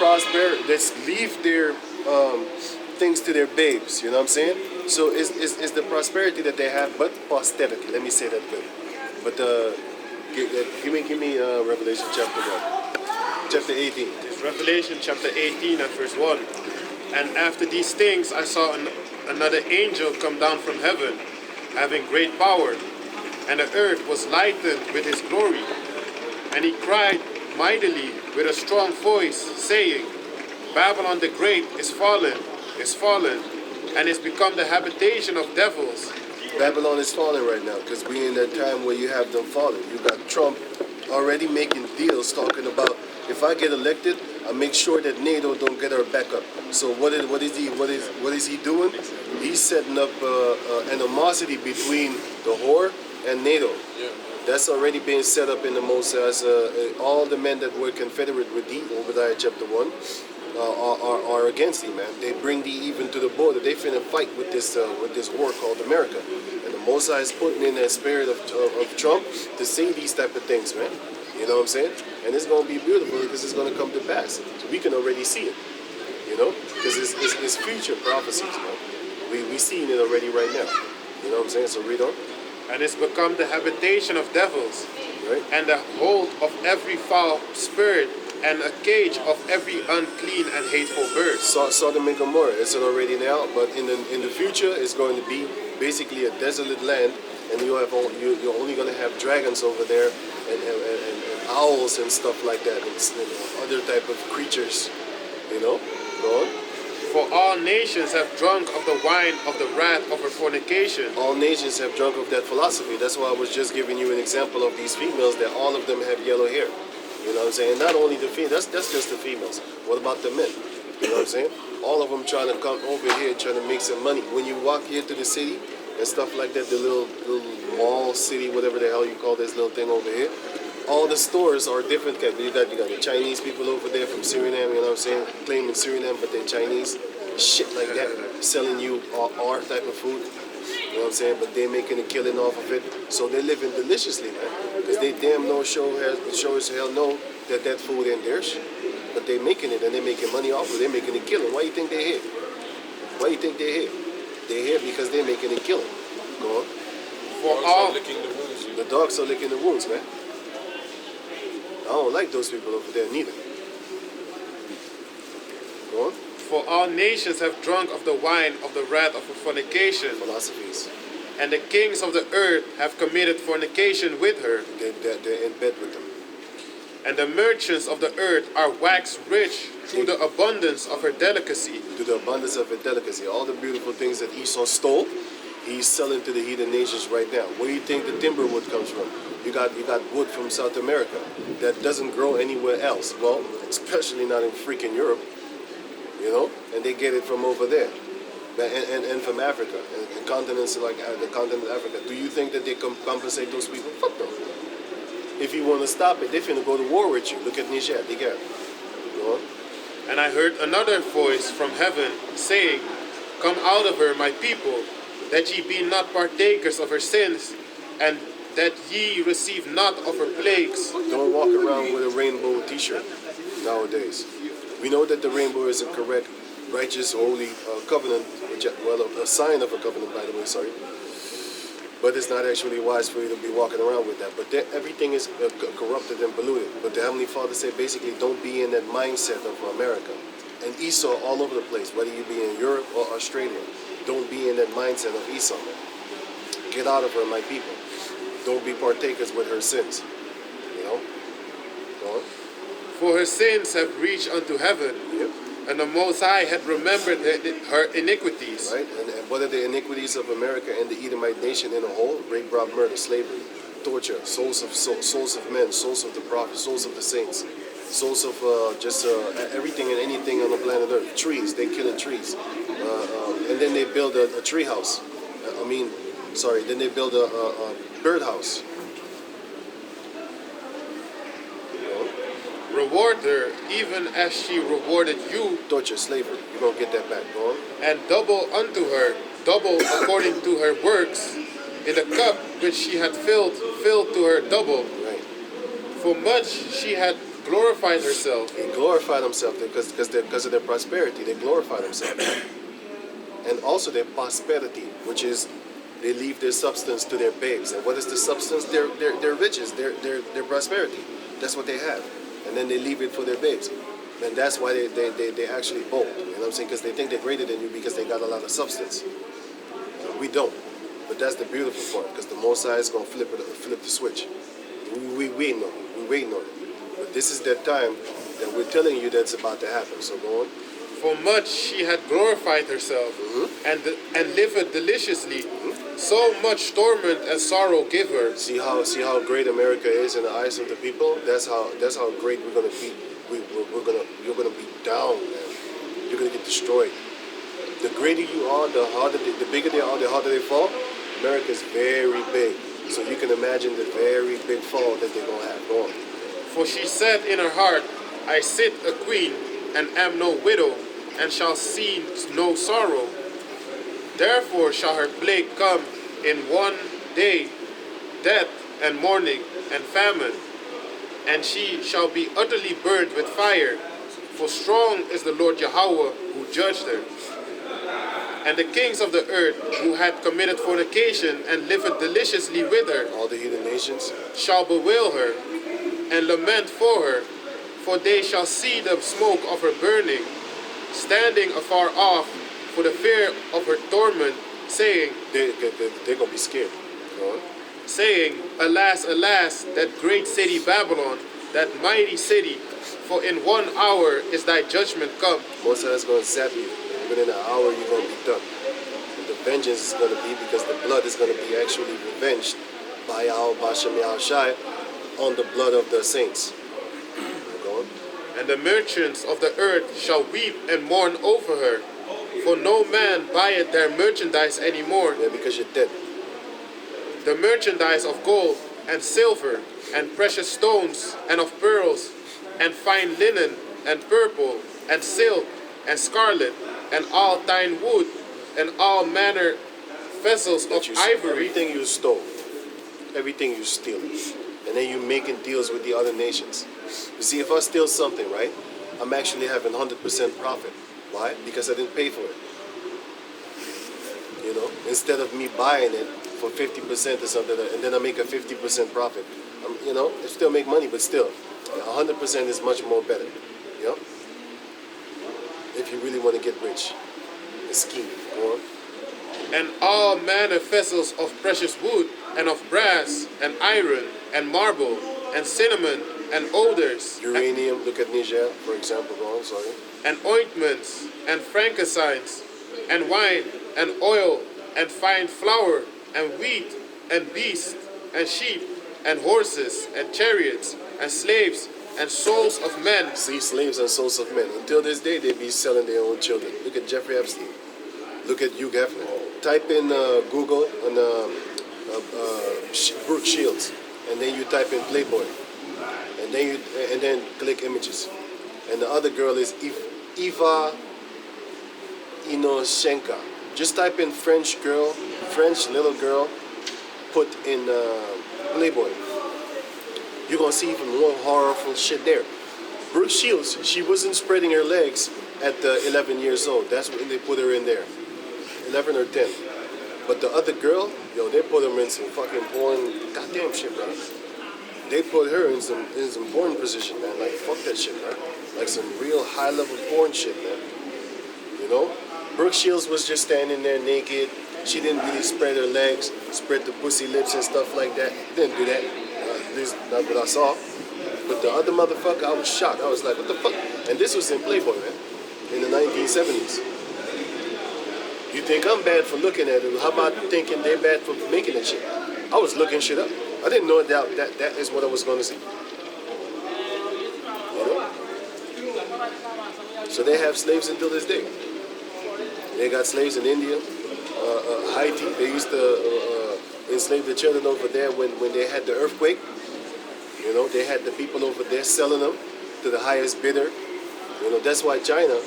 things to their babes. You know what I'm saying? So it's the prosperity that they have, but posterity. Let me say that good. But give me Revelation chapter 1, chapter 18. It's Revelation chapter 18 and verse 1. And after these things I saw another angel come down from heaven, having great power, and the earth was lightened with his glory. And he cried mightily with a strong voice, saying, Babylon the Great is fallen, and is become the habitation of devils. Babylon is falling right now because we're in that time where you have them falling. You got Trump already making deals talking about, if I get elected, I make sure that NATO don't get our back up. So what is he doing? He's setting up animosity between the whore and NATO. Yeah. That's already being set up in the Moses. All the men that were confederate with thee, Obadiah chapter 1, are against thee, man. They bring thee even to the border. They finna fight with this war called America. And the Mosai is putting in that spirit of Trump to say these type of things, man. You know what I'm saying? And it's going to be beautiful because it's going to come to pass. So we can already see it, you know? Because it's future prophecies, man. We seeing it already right now. You know what I'm saying? So read on. And is become the habitation of devils, Right? and the hold of every foul spirit, and a cage of every unclean and hateful bird. Sodom and Gomorrah, it's already now, but in the future, it's going to be basically a desolate land, and you're only going to have dragons over there, and owls and stuff like that, and other type of creatures, you know? Go on. For all nations have drunk of the wine of the wrath of her fornication. All nations have drunk of that philosophy. That's why I was just giving you an example of these females, that all of them have yellow hair. You know what I'm saying? Not only the females, that's just the females. What about the men? You know what I'm saying? All of them trying to come over here trying to make some money. When you walk here to the city and stuff like that, the little mall city, whatever the hell you call this little thing over here, all the stores are different. You got the Chinese people over there from Suriname, you know what I'm saying? Claiming Suriname, but they're Chinese. shit like that, selling you our type of food. You know what I'm saying? But they making a killing off of it, so they living deliciously, man. Because they damn no show as hell know that that food ain't theirs, but they making it and they making money off of it. They making a killing. Why you think they here? Why you think they here? They here because they making a killing. Go on. For Dogs all are licking the wounds. The dogs are licking the wounds, man. I don't like those people over there neither. Go on. For all nations have drunk of the wine of the wrath of fornication, Philosophies. and the kings of the earth have committed fornication with her, They're in bed with them. and the merchants of the earth are waxed rich through the abundance of her delicacy. To the abundance of her delicacy. All the beautiful things that Esau stole, he's selling to the heathen nations right now. Where do you think the timber wood comes from? You got wood from South America that doesn't grow anywhere else. Well, especially not in freaking Europe, you know, and they get it from over there. And from Africa, and continents like the continent of Africa. Do you think that they compensate those people? Fuck them. If you want to stop it, they're finna go to war with you. Look at Niger, they get it. Go on. And I heard another voice from heaven saying, Come out of her, my people, that ye be not partakers of her sins, and that ye receive not of her plagues. Don't walk around with a rainbow t-shirt nowadays. We know that the rainbow is a correct, righteous, holy covenant, well, a sign of a covenant, by the way, sorry. But it's not actually wise for you to be walking around with that. But everything is corrupted and polluted. But the Heavenly Father said, basically, don't be in that mindset of America. And Esau all over the place, whether you be in Europe or Australia. Don't be in that mindset of Esau, man. Get out of her, my people. Don't be partakers with her sins. You know? Go on. For her sins have reached unto heaven, Yep. and the Most High had remembered her iniquities. Right? And what are the iniquities of America and the Edomite nation in a whole? Rape, rob, murder, slavery, torture, souls of men, souls of the prophets, souls of the saints, souls of everything and anything on the planet Earth. Trees, they killing trees. And then they build a tree house. Then they build a birdhouse. Reward her, even as she rewarded you, Torture, slavery. You're going to get that back. Go on. and double unto her, double according to her works, in the cup which she had filled to her double. Right. For much she had glorified herself, They glorify themselves because of their prosperity. They glorify themselves. And also their prosperity, which is they leave their substance to their babes. And what is the substance? Their riches, their prosperity. That's what they have. And then they leave it for their babes. And that's why they actually bold. You know what I'm saying? Because they think they're greater than you because they got a lot of substance. We don't. But that's the beautiful part, because the Most High is going to flip the switch. We waiting on it. We waiting on it. But this is that time that we're telling you that's about to happen. So go on. for much she had glorified herself, and lived deliciously. So much torment and sorrow give her. See how great America is in the eyes of the people. That's how great we're gonna be. You're gonna be down, man. You're gonna get destroyed. The greater you are, the bigger they are, the harder they fall. America's very big, so you can imagine the very big fall that they're gonna have. Go on. For she said in her heart, I sit a queen, and am no widow, and shall see no sorrow. Therefore shall her plague come in one day, death and mourning and famine, and she shall be utterly burned with fire. For strong is the Lord Yahweh who judged her. And the kings of the earth, who had committed fornication and lived deliciously with her, All the heathen nations. shall bewail her and lament for her, for they shall see the smoke of her burning, standing afar off for the fear of her torment, saying, They're gonna be scared. Go on. Alas, alas, that great city Babylon, that mighty city, for in 1 hour is thy judgment come. Most of that's gonna zap you. Within an hour, you're gonna be done. And the vengeance is gonna be because the blood is gonna be actually revenged by Yahweh Bashem Yahushai on the blood of the saints. Go on. And the merchants of the earth shall weep and mourn over her, for no man buyeth their merchandise any more. Yeah, because you're dead. The merchandise of gold and silver and precious stones and of pearls and fine linen and purple and silk and scarlet and all thine wood, and all manner vessels of That you, ivory, everything you stole, everything you steal, and then you making deals with the other nations. You see, if I steal something, right, I'm actually having 100% profit. Why? Because I didn't pay for it. You know, instead of me buying it for 50% or something, and then I make a 50% profit. You know, I still make money, but still, 100% is much more better. You know, if you really want to get rich, a scheme. Go on. and all manner vessels of precious wood, and of brass, and iron, and marble, and cinnamon, and odors, Uranium. Look at Niger, for example. Go on. Sorry. and ointments, and frankincense, and wine, and oil, and fine flour, and wheat, and beasts, and sheep, and horses, and chariots, and slaves, and souls of men. See, slaves and souls of men. Until this day, they be selling their own children. Look at Jeffrey Epstein. Look at Hugh Hefner. Type in Google on Brooke Shields, and then you type in Playboy, and then click images. And the other girl is Eva Inoshenka. Just type in French girl, French little girl, put in Playboy. You're gonna see even more horrible shit there. Brooke Shields, she wasn't spreading her legs at 11 years old. That's when they put her in there, 11 or 10. But the other girl, yo, they put her in some fucking porn, goddamn shit, bro. They put her in some porn position, man. Like fuck that shit, man. Like some real high level porn shit, man. You know, Brooke Shields was just standing there naked. She didn't really spread her legs, spread the pussy lips and stuff like that. Didn't do that. At least not what I saw. But the other motherfucker, I was shocked. I was like, what the fuck? And this was in Playboy, man, in the 1970s. You think I'm bad for looking at it? How about thinking they're bad for making that shit? I was looking shit up. I didn't know that is what I was going to see. You know? So they have slaves until this day. They got slaves in India, Haiti. They used to enslave the children over there when they had the earthquake. You know, they had the people over there selling them to the highest bidder. You know, that's why China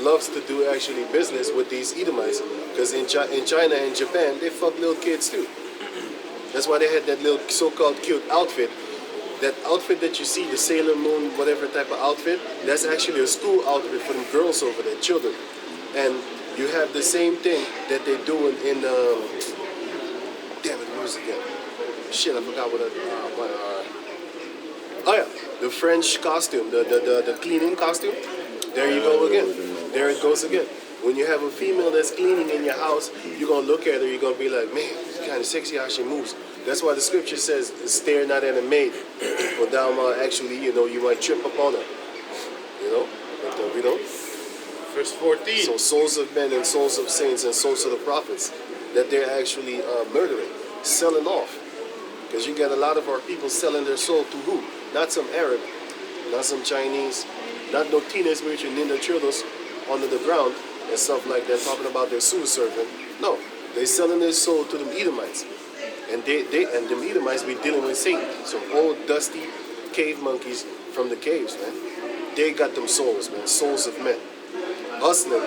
loves to do actually business with these Edomites. Because in China and Japan, they fuck little kids too. That's why they had that little so-called cute outfit. That outfit that you see, the Sailor Moon, whatever type of outfit, that's actually a school outfit for them girls over there, children. And you have the same thing that they do in damn it, what was it again? Shit, I forgot what oh yeah, the French costume, the cleaning costume. There you go again. There it goes again. When you have a female that's cleaning in your house, you're going to look at her, you're going to be like, man, it's kind of sexy how she moves. That's why the scripture says, stare not at a maid, for thou might actually, you know, you might trip upon her. You know? But we don't. Verse 14. So souls of men and souls of saints and souls of the prophets that they're actually murdering, selling off. Because you get a lot of our people selling their soul to who? Not some Arab, not some Chinese, not no teenage mutant ninja turtles under the ground and stuff like that, talking about their sewer servant. No, they selling their soul to them Edomites. And them Edomites be dealing with Satan. Some old dusty cave monkeys from the caves, man. They got them souls, man, souls of men. Hustling,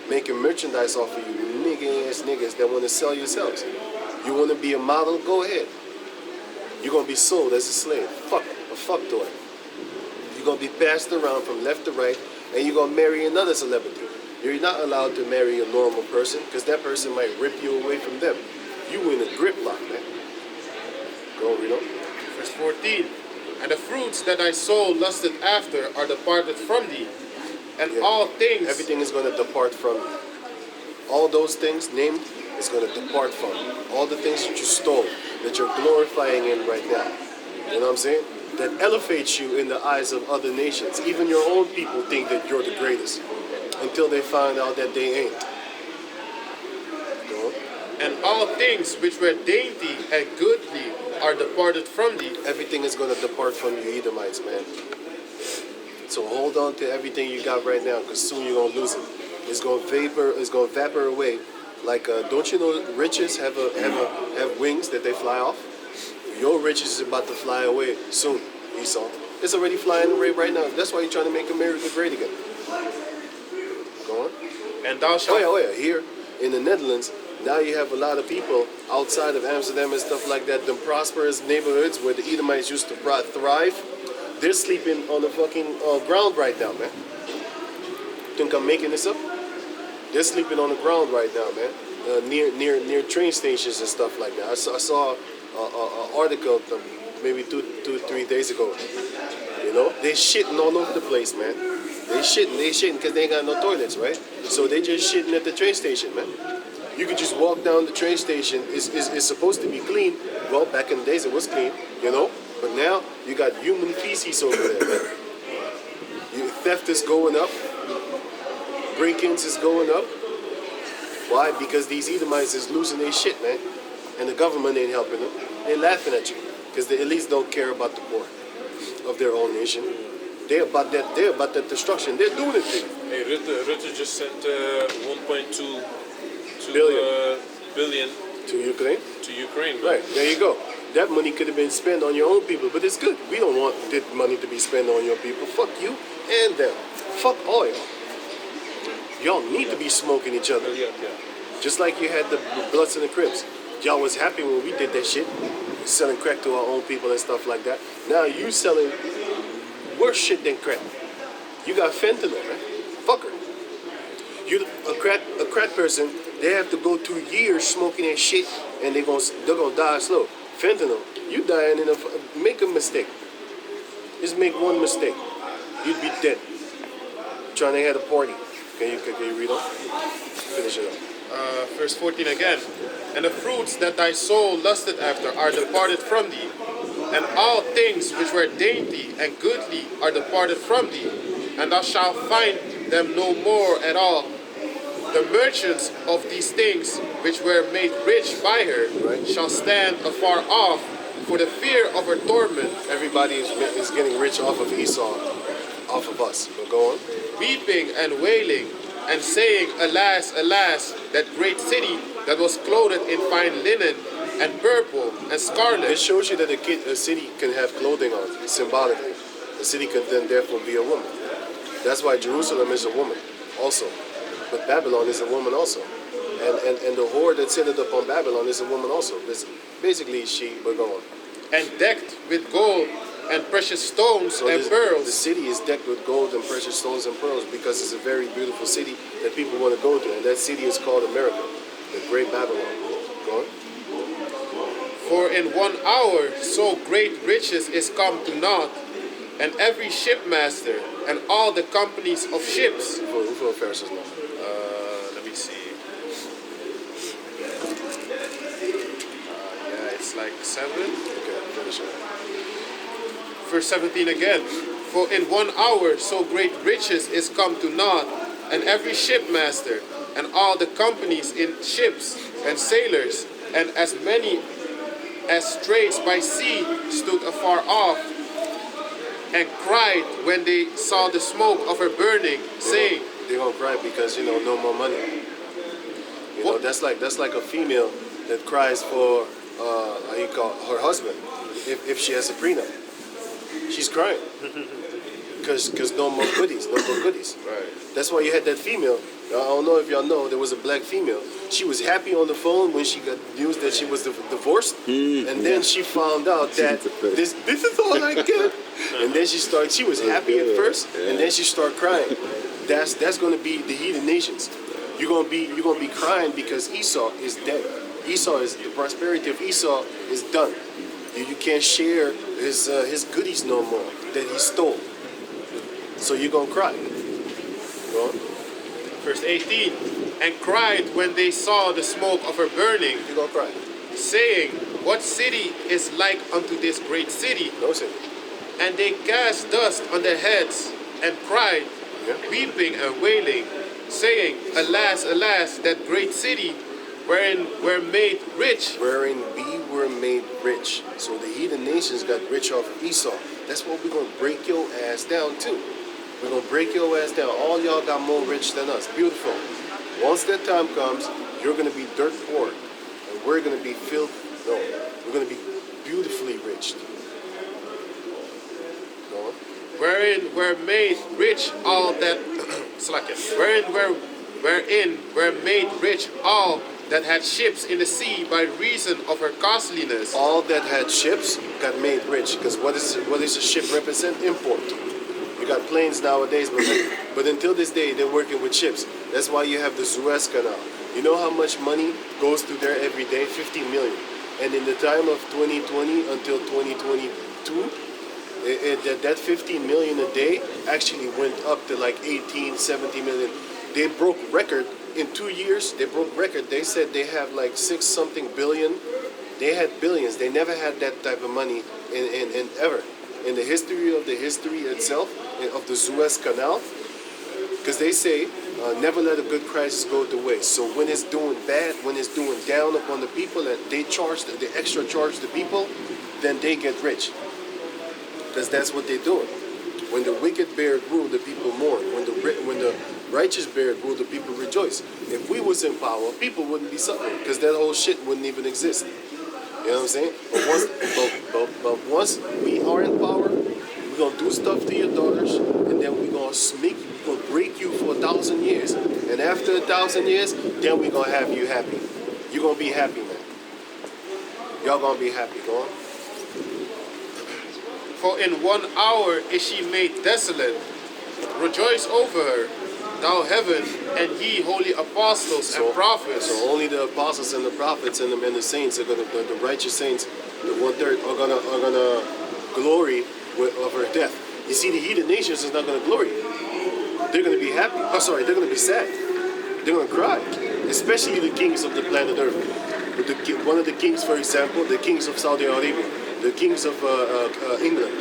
making merchandise off of you, nigga-ass niggas that want to sell yourselves. You want to be a model? Go ahead. You're going to be sold as a slave. Fuck, a fuck toy. You're going to be passed around from left to right, and you're going to marry another celebrity. You're not allowed to marry a normal person, because that person might rip you away from them. You in a grip lock, man. Go, read on. Verse 14. And the fruits that thy soul lusted after are departed from thee, and all things. Everything is going to depart from you. All those things named is going to depart from you. All the things that you stole, that you're glorifying in right now. You know what I'm saying? That elevates you in the eyes of other nations. Even your own people think that you're the greatest until they find out that they ain't. Go on. And all things which were dainty and goodly are departed from thee. Everything is going to depart from you, Edomites, man. So hold on to everything you got right now, because soon you're going to lose it. It's going to evaporate away. Like, don't you know riches have wings that they fly off? Your riches is about to fly away soon, Esau. It's already flying away right now. That's why you're trying to make America great again. Go And thou shalt Oh yeah. Here in the Netherlands, now you have a lot of people outside of Amsterdam and stuff like that, the prosperous neighborhoods where the Edomites used to thrive. They're sleeping on the fucking ground right now, man. Think I'm making this up? They're sleeping on the ground right now, man. Near train stations and stuff like that. I saw an article maybe 3 days ago. You know, they shitting all over the place, man. They shitting because they ain't got no toilets, right? So they just shitting at the train station, man. You could just walk down the train station. It's supposed to be clean. Well, back in the days it was clean, you know. But now you got human feces over there, man. Theft is going up. Break-ins is going up. Why? Because these Edomites is losing their shit, man. And the government ain't helping them. They're laughing at you. Because the elites don't care about the poor of their own nation. They're about that destruction. They're doing it to you. Hey, Rutte just sent 1.2 billion To Ukraine? to Ukraine. Right, there you go. That money could have been spent on your own people, but it's good. We don't want that money to be spent on your people. Fuck you and them. Fuck oil. Y'all need to be smoking each other. Yeah. Just like you had the Bloods and the Crips. Y'all was happy when we did that shit. Selling crack to our own people and stuff like that. Now you selling worse shit than crack. You got fentanyl, man. Fucker. You a crack person, they have to go 2 years smoking that shit and they're gonna die slow. Fentanyl, you dying make a mistake. Just make one mistake. You'd be dead. Trying to have a party. Can you read on? Finish it up. verse 14 again. And the fruits that thy soul lusted after are departed from thee, and all things which were dainty and goodly are departed from thee, and thou shalt find them no more at all. The merchants of these things which were made rich by her shall stand afar off for the fear of her torment. Everybody is getting rich off of Esau, off of us. But go on. Weeping and wailing, and saying, Alas, alas, that great city that was clothed in fine linen, and purple, and scarlet. It shows you that a city can have clothing on, symbolically. A city can then therefore be a woman. That's why Jerusalem is a woman also. But Babylon is a woman also. And the whore that sitteth upon Babylon is a woman also. Basically, but go on. And decked with gold and precious stones and pearls. The city is decked with gold and precious stones and pearls because it's a very beautiful city that people want to go to. And that city is called Amerikkka, the great Babylon. Go on. For in 1 hour so great riches is come to naught, and every shipmaster and all the companies of ships. Hoeveel vers is nog? Let me see. Yeah, it's like 7. Okay, finish it. Verse 17 again. For in 1 hour so great riches is come to naught, and every shipmaster and all the companies in ships and sailors, and as many as straits by sea stood afar off, and cried when they saw the smoke of her burning, saying, They're gonna cry because no more money. That's like a female that cries for her husband if she has a prenup. She's crying because no more goodies. right. That's why you had that female. I don't know if y'all know, there was a black female. She was happy on the phone when she got news that she was divorced, and then she found out that this is all I get. And then she was happy at first, and then she started crying. That's going to be the heathen nations. You're gonna be crying because Esau is dead. The prosperity of Esau is done. You can't share his goodies no more that he stole. So you're gonna cry. Go on. Verse 18. And cried when they saw the smoke of her burning, You're gonna cry. saying, What city is like unto this great city? No sin. And they cast dust on their heads, and cried, weeping and wailing, saying, Alas, alas, that great city, wherein were made rich. Wherein we were made rich. So the heathen nations got rich off of Esau. That's what we're gonna break your ass down too. We're gonna break your ass down. All y'all got more rich than us. Beautiful. Once that time comes, you're gonna be dirt poor. And we're gonna be we're gonna be beautifully rich. Go on. Wherein were made rich all that wherein were wherein were made rich all that had ships in the sea by reason of her costliness. All that had ships got made rich. Because what is a ship represent? Import. You got planes nowadays, but until this day, they're working with ships. That's why you have the Suez Canal. You know how much money goes through there every day? 50 million. And in the time of 2020 until 2022, that 15 million a day actually went up to like 18, 17 million. They broke record in 2 years. They broke record. They said they have like 6 something billion. They had billions. They never had that type of money in ever in the history itself of the Suez Canal. Because they say never let a good crisis go to waste. So when it's doing bad, when it's doing down upon the people, and they extra charge the people, then they get rich. Because that's what they're doing. When the wicked bear rule, the people mourn. When the righteous bear rule, the people rejoice. If we was in power, people wouldn't be suffering because that whole shit wouldn't even exist. You know what I'm saying? But once we are in power, we're gonna do stuff to your daughters, and then we're gonna break you for 1,000 years. And after 1,000 years, then we're gonna have you happy. You're gonna be happy, man. Y'all gonna be happy. Go on. For in 1 hour is she made desolate. Rejoice over her, thou heaven, and ye holy apostles and prophets. So only the apostles and the prophets and the saints are gonna, the righteous saints, the 1/3 are gonna glory of her death. You see, the heathen nations is not gonna glory. They're gonna be happy. Oh, sorry, they're gonna be sad. They're gonna cry, especially the kings of the planet Earth. One of the kings, for example, the kings of Saudi Arabia, the kings of England,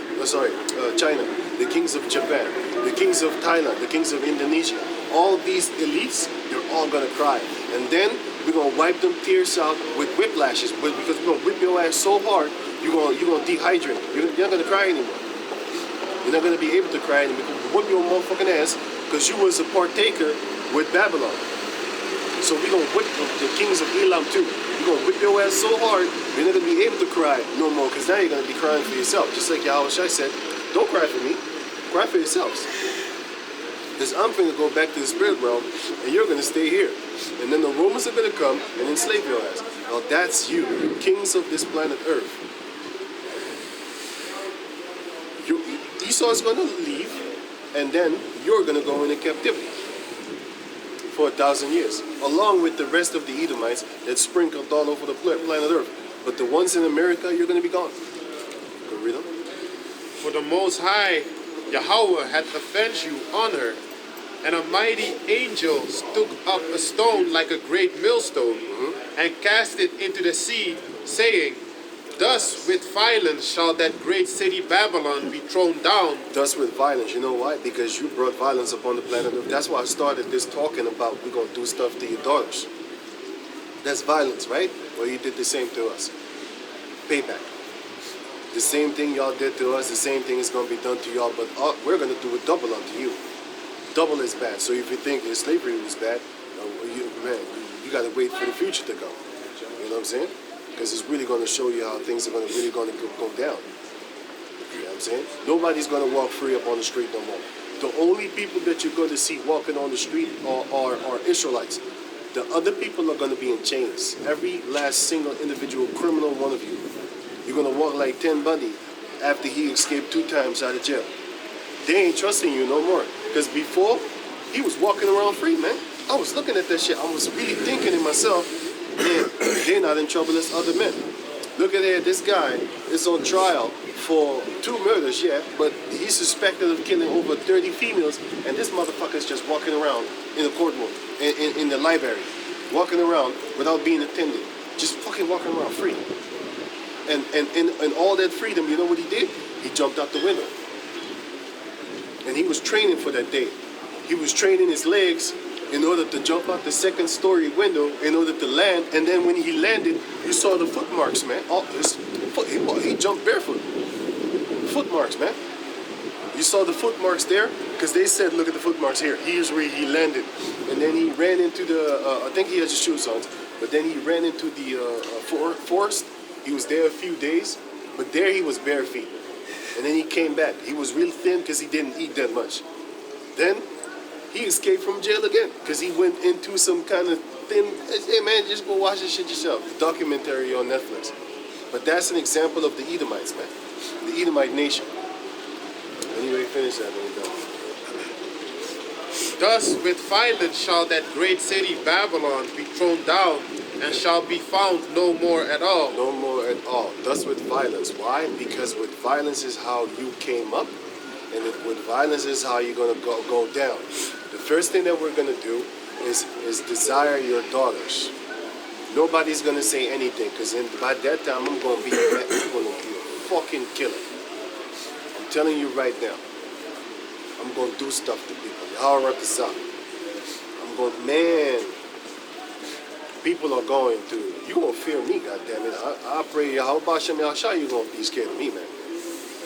China, the kings of Japan, the kings of Thailand, the kings of Indonesia. All these elites, they're all gonna cry. And then we're gonna wipe them tears out with whiplashes, but because we're gonna whip your ass so hard, you're gonna dehydrate. You're not gonna cry anymore. You're not gonna be able to cry anymore. We're gonna whip your motherfucking ass because you was a partaker with Babylon. So we're gonna whip the kings of Elam too. We're gonna whip your ass so hard, you're not gonna be able to cry no more, because now you're gonna be crying for yourself. Just like Yahweh Shai said, don't cry for me, cry for yourselves. Because I'm gonna go back to the spirit realm, and you're gonna stay here. And then the Romans are gonna come and enslave your ass. Now that's you, kings of this planet Earth. Esau's gonna leave, and then you're gonna go into captivity for 1,000 years, along with the rest of the Edomites that sprinkled all over the planet Earth. But the ones in America, you're going to be gone. Go read them. For the Most High, Yahweh hath avenged you on her, and a mighty angel took up a stone like a great millstone, and cast it into the sea, saying, Thus with violence shall that great city Babylon be thrown down. Thus with violence. You know why? Because you brought violence upon the planet Earth. That's why I started this talking about we're going to do stuff to your daughters. That's violence, right? Well, you did the same to us. Payback. The same thing y'all did to us, the same thing is going to be done to y'all, but we're going to do it double unto you. Double is bad. So if you think that slavery was bad, you got to wait for the future to come. You know what I'm saying? Because it's really going to show you how things are really going to go down. You know what I'm saying? Nobody's going to walk free up on the street no more. The only people that you're going to see walking on the street are Israelites. The other people are going to be in chains. Every last single individual criminal one of you. You're going to walk like Ted Bundy after he escaped 2 times out of jail. They ain't trusting you no more. Because before, he was walking around free, man. I was looking at that shit. I was really thinking to myself, man, they're not in trouble as other men. Look at here, this guy is on trial for 2 murders, yeah, but he's suspected of killing over 30 females, and this motherfucker's just walking around in the courtroom, in the library, walking around without being attended, just fucking walking around free. And all that freedom, you know what he did? He jumped out the window. And he was training for that day. He was training his legs in order to jump out the 2nd story window in order to land, and then when he landed, you saw the footmarks, man. He jumped barefoot. Footmarks, man. You saw the footmarks there, because they said, look at the footmarks here. Here's where he landed. And then he ran into the, I think he has his shoes on, but then he ran into the forest. He was there a few days, but there he was bare feet. And then he came back. He was real thin because he didn't eat that much. Then he escaped from jail again because he went into some kind of thing. Hey man, just go watch this shit yourself. The documentary on Netflix. But that's an example of the Edomites, man. The Edomite nation. Anyway, finish that when we're done. Thus with violence shall that great city Babylon be thrown down, and shall be found no more at all. No more at all. Thus with violence. Why? Because with violence is how you came up, and with violence is how you're gonna go down. The first thing that we're gonna do is desire your daughters. Nobody's gonna say anything, because by that time I'm gonna be a fucking killer. I'm telling you right now. I'm gonna do stuff to people. Yaharakazah. I'm going, man. People are going to. You gonna fear me, goddammit. I pray Yahweh Shem Yahshua, you gonna be scared of me, man.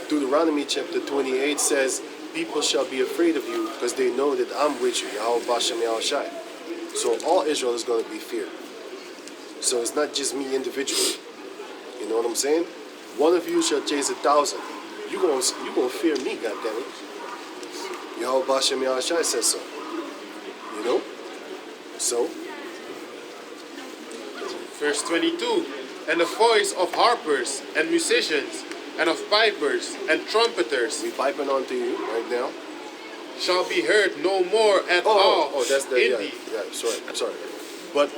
Deuteronomy chapter 28 says, people shall be afraid of you because they know that I'm with you, Yahweh Shem Yahshua. So all Israel is gonna be feared. So it's not just me individually. You know what I'm saying? One of you shall chase 1,000. You gonna fear me, goddammit. Yahweh Shem Yahshua says so. You know? So Verse 22. And the voice of harpers and musicians, and of pipers and trumpeters we piping on to you right now. shall be heard no more at all that's the in yeah, thee. yeah, sorry. But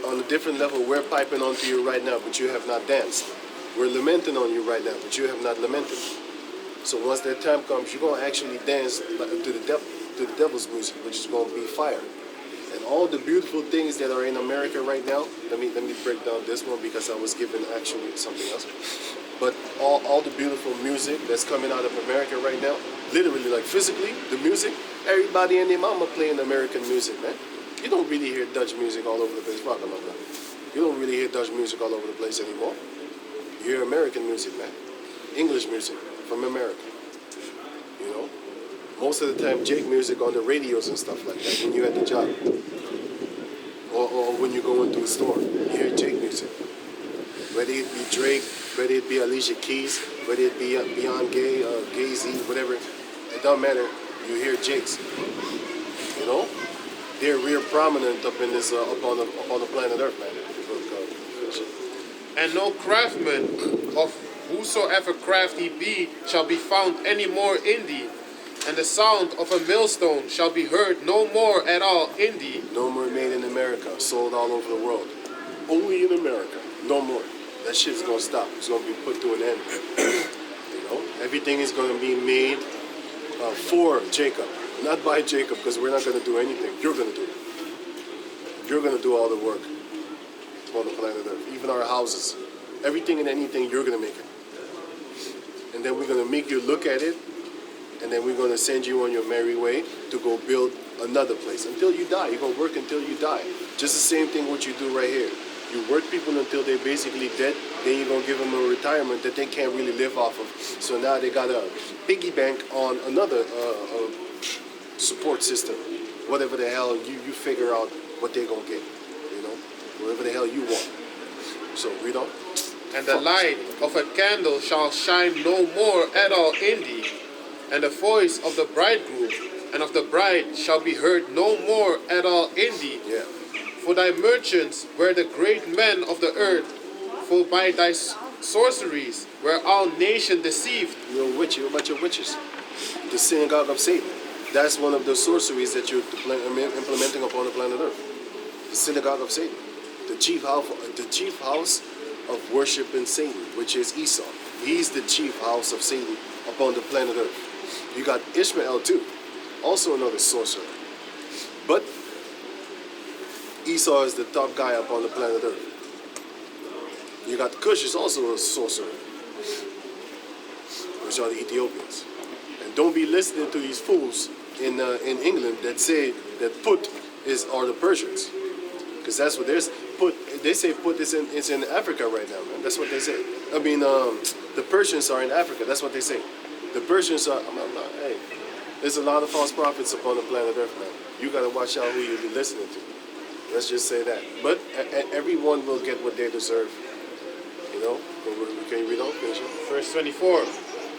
on a different level, we're piping onto you right now, but you have not danced. We're lamenting on you right now, but you have not lamented. So once that time comes, you're gonna actually dance to the devil's music, which is gonna be fire. And all the beautiful things that are in America right now, let me break down this one because I was given actually something else. But all the beautiful music that's coming out of America right now, literally, like physically, the music, everybody and their mama playing American music, man. You don't really hear Dutch music all over the place. Fuck, I'm not done. You don't really hear Dutch music all over the place anymore. You hear American music, man. English music from America. You know? Most of the time, Jake music on the radios and stuff like that when you're at the job. Or when you go into a store, you hear Jake music. Whether it be Drake, whether it be Alicia Keys, whether it be Beyond Gay, Gay-Z, whatever, it don't matter. You hear Jake's. You know? They're real prominent up in this upon the planet Earth, man. And no craftsman of whosoever craft he be shall be found any more in thee. And the sound of a millstone shall be heard no more at all in thee. No more made in America, sold all over the world. Only in America. No more. That shit's gonna stop. It's gonna be put to an end. You know, everything is gonna be made for Jacob, not by Jacob, because we're not gonna do anything. You're gonna do it. You're gonna do all the work on the planet Earth, even our houses, everything and anything. You're gonna make it, and then we're gonna make you look at it, and then we're gonna send you on your merry way to go build another place until you die. You're gonna work until you die. Just the same thing what you do right here. You work people until they're basically dead, then you're gonna give them a retirement that they can't really live off of. So now they got a piggy bank on another support system. Whatever the hell you figure out what they're gonna get, you know, whatever the hell you want. So read on. And the light of a candle shall shine no more at all in thee. And the voice of the bridegroom and of the bride shall be heard no more at all in thee. Yeah. For thy merchants were the great men of the earth, for by thy sorceries were all nations deceived. You're a witch. You're a bunch of witches. The synagogue of Satan. That's one of the sorceries that you're implementing upon the planet Earth. The synagogue of Satan. The chief house of worship in Satan, which is Esau. He's the chief house of Satan upon the planet Earth. You got Ishmael too, also another sorcerer. But Esau is the top guy upon the planet Earth. You got Cush is also a sorcerer, which are the Ethiopians. And don't be listening to these fools in England that say that Put are the Persians, because that's what there's Put. They say Put is in Africa right now, man. That's what they say. I mean, the Persians are in Africa. That's what they say. The Persians are. Hey, there's a lot of false prophets upon the planet Earth, man. You gotta watch out who you're listening to. Let's just say that. But everyone will get what they deserve. You know? Can you read on? Verse 24.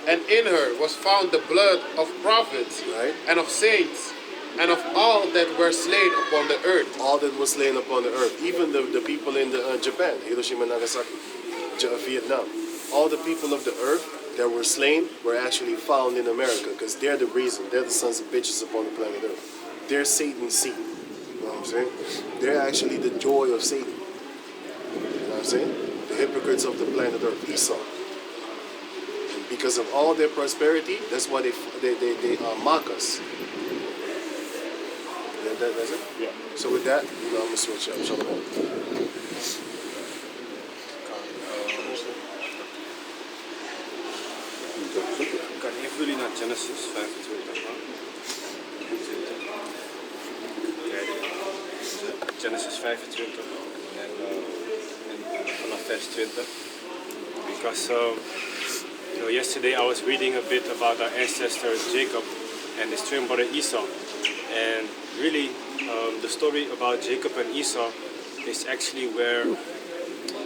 And in her was found the blood of prophets Right. and of saints and of all that were slain upon the earth. All that was slain upon the earth, even the people in Japan, Hiroshima, Nagasaki, Vietnam. All the people of the earth that were slain were actually found in America, because they're the reason. They're the sons of bitches upon the planet Earth. They're Satan's seed. You know what I'm saying? They're actually the joy of Satan. You know what I'm saying? The hypocrites of the planet Earth, Esau. And because of all their prosperity, that's why they mock us. That's it? Ja. So with that, I'm going to switch up. Shalom. Ik kan even jullie naar Genesis 25 gaan. Genesis 25 en vanaf vers 20. Because yesterday I was reading a bit about our ancestor Jacob and his twin brother Esau, and really the story about Jacob and Esau is actually where,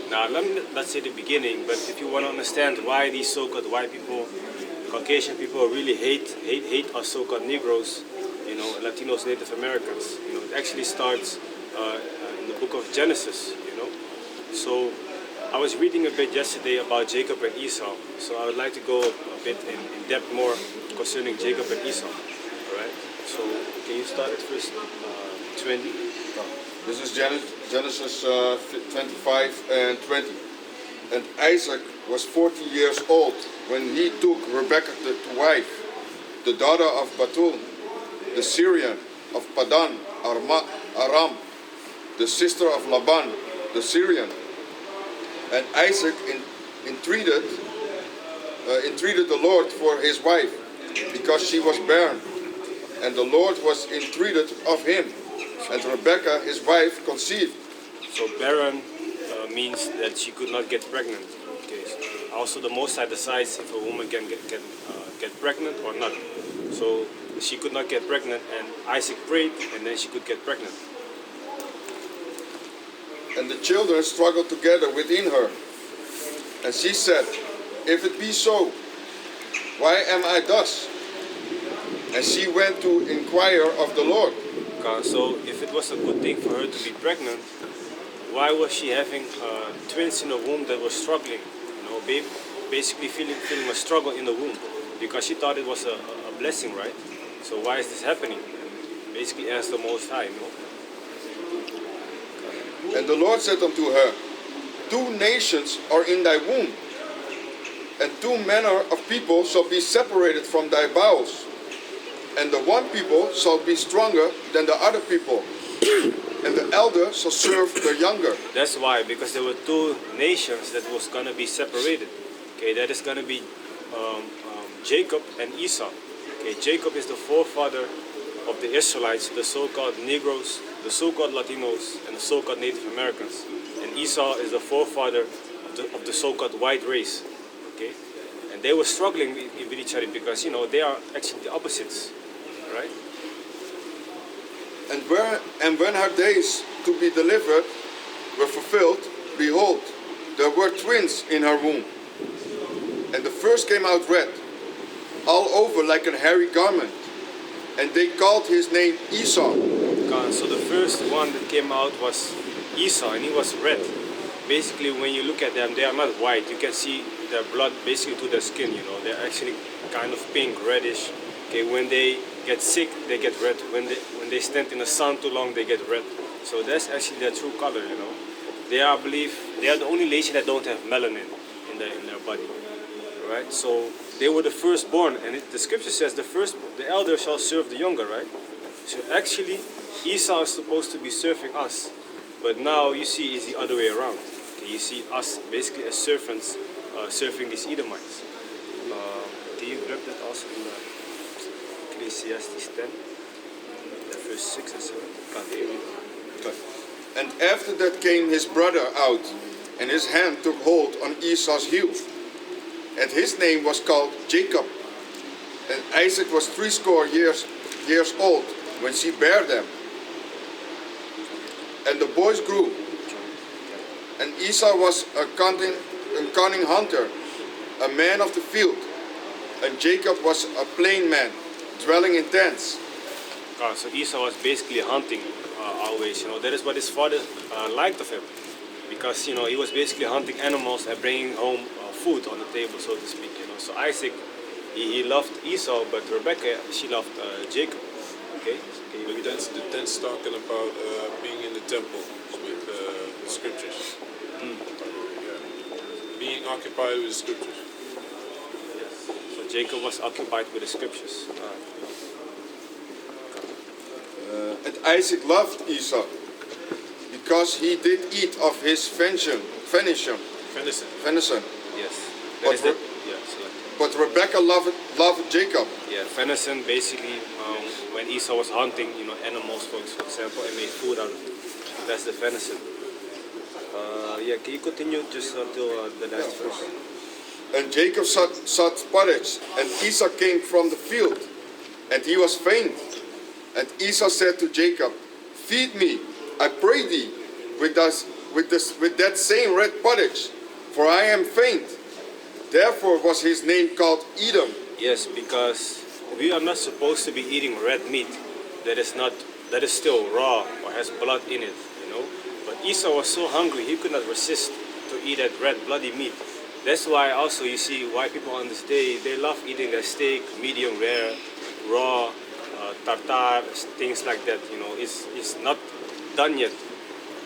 now let's say the beginning, but if you want to understand why these so-called white people, Caucasian people really hate us so-called Negroes, Latinos, Native Americans, it actually starts in the book of Genesis, So I was reading a bit yesterday about Jacob and Esau, so I would like to go a bit in depth more concerning Jacob and Esau. All right. So can you start at verse 20? This is Genesis 25 and 20. And Isaac was 40 years old when he took Rebekah to wife, the daughter of Bethuel, the Syrian of Padan Aram, the sister of Laban, the Syrian. And Isaac entreated the Lord for his wife, because she was barren. And the Lord was entreated of him, and Rebekah, his wife, conceived. So barren means that she could not get pregnant. Okay. So also, the Most High decides if a woman can get pregnant or not. So she could not get pregnant, and Isaac prayed, and then she could get pregnant. And the children struggled together within her. And she said, "If it be so, why am I thus?" And she went to inquire of the Lord. So if it was a good thing for her to be pregnant, why was she having twins in the womb that was struggling? Basically feeling a struggle in the womb, because she thought it was a blessing, right? So why is this happening? Basically asked the Most High, And the Lord said unto her, "Two nations are in thy womb, and two manner of people shall be separated from thy bowels. And the one people shall be stronger than the other people, and the elder shall serve the younger." That's why, because there were two nations that was going to be separated. Okay, that is going to be Jacob and Esau. Okay, Jacob is the forefather of the Israelites, the so-called Negroes, the so-called Latinos, and the so-called Native Americans. And Esau is the forefather of the so-called white race. Okay, and they were struggling with each other because they are actually the opposites, right? And when her days to be delivered were fulfilled, behold, there were twins in her womb. And the first came out red, all over like a hairy garment. And they called his name Esau. So the first one that came out was Esau, and he was red. Basically, when you look at them, they are not white. You can see their blood basically to their skin. They're actually kind of pink, reddish. Okay, when they get sick, they get red. When they stand in the sun too long, they get red. So that's actually their true color. They are, I believe, they are the only nation that don't have melanin in their body. Right? So they were the firstborn, and the scripture says the elder shall serve the younger, right? So actually, Esau is supposed to be serving us, but now you see it's the other way around. Okay, you see us basically as servants serving these Edomites. Can you grab that also in Ecclesiastes 10, verse 6 and 7? Okay. And after that came his brother out, and his hand took hold on Esau's heel. And his name was called Jacob. And Isaac was 80 years old when she bare them. And the boys grew. And Esau was a cunning hunter, a man of the field. And Jacob was a plain man, dwelling in tents. So Esau was basically hunting always. That is what his father liked of him, because he was basically hunting animals and bringing home food on the table, so to speak. So Isaac, he loved Esau, but Rebecca, she loved Jacob. Okay. So can you look at that? The tense talking about being in the temple with the scriptures. Yeah. Being occupied with the scriptures. So Jacob was occupied with the scriptures. And Isaac loved Esau because he did eat of his venison. Venison. Yes. That But is the, yes. Yeah. But Rebecca loved Jacob. Yeah, venison basically, when Esau was hunting, animals, for example, and made food out of it. That's the venison. Yeah, can you continue just until the last verse? And Jacob sought pottage, and Esau came from the field, and he was faint. And Esau said to Jacob, "Feed me, I pray thee, with that same red pottage, for I am faint." Therefore was his name called Edom. Yes, because we are not supposed to be eating red meat that is still raw or has blood in it, But Esau was so hungry he could not resist to eat that red bloody meat. That's why also you see why people on this day, they love eating their steak medium rare, raw, tartar, things like that. It's not done yet.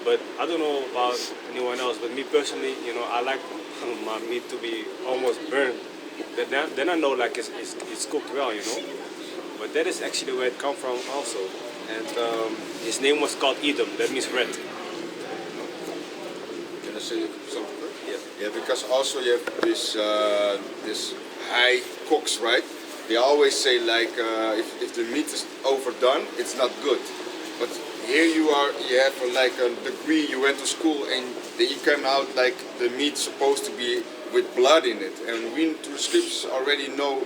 But I don't know about anyone else, but me personally, I like my meat to be almost burned. Then I know like it's cooked well, But that is actually where it comes from also. And his name was called Edom, that means red. Can I say something? Yeah. Yeah, because also you have this high cooks, right? They always say like if the meat is overdone, it's not good. But here you have like a degree, you went to school and then you come out like the meat's supposed to be with blood in it. And we through the scriptures already know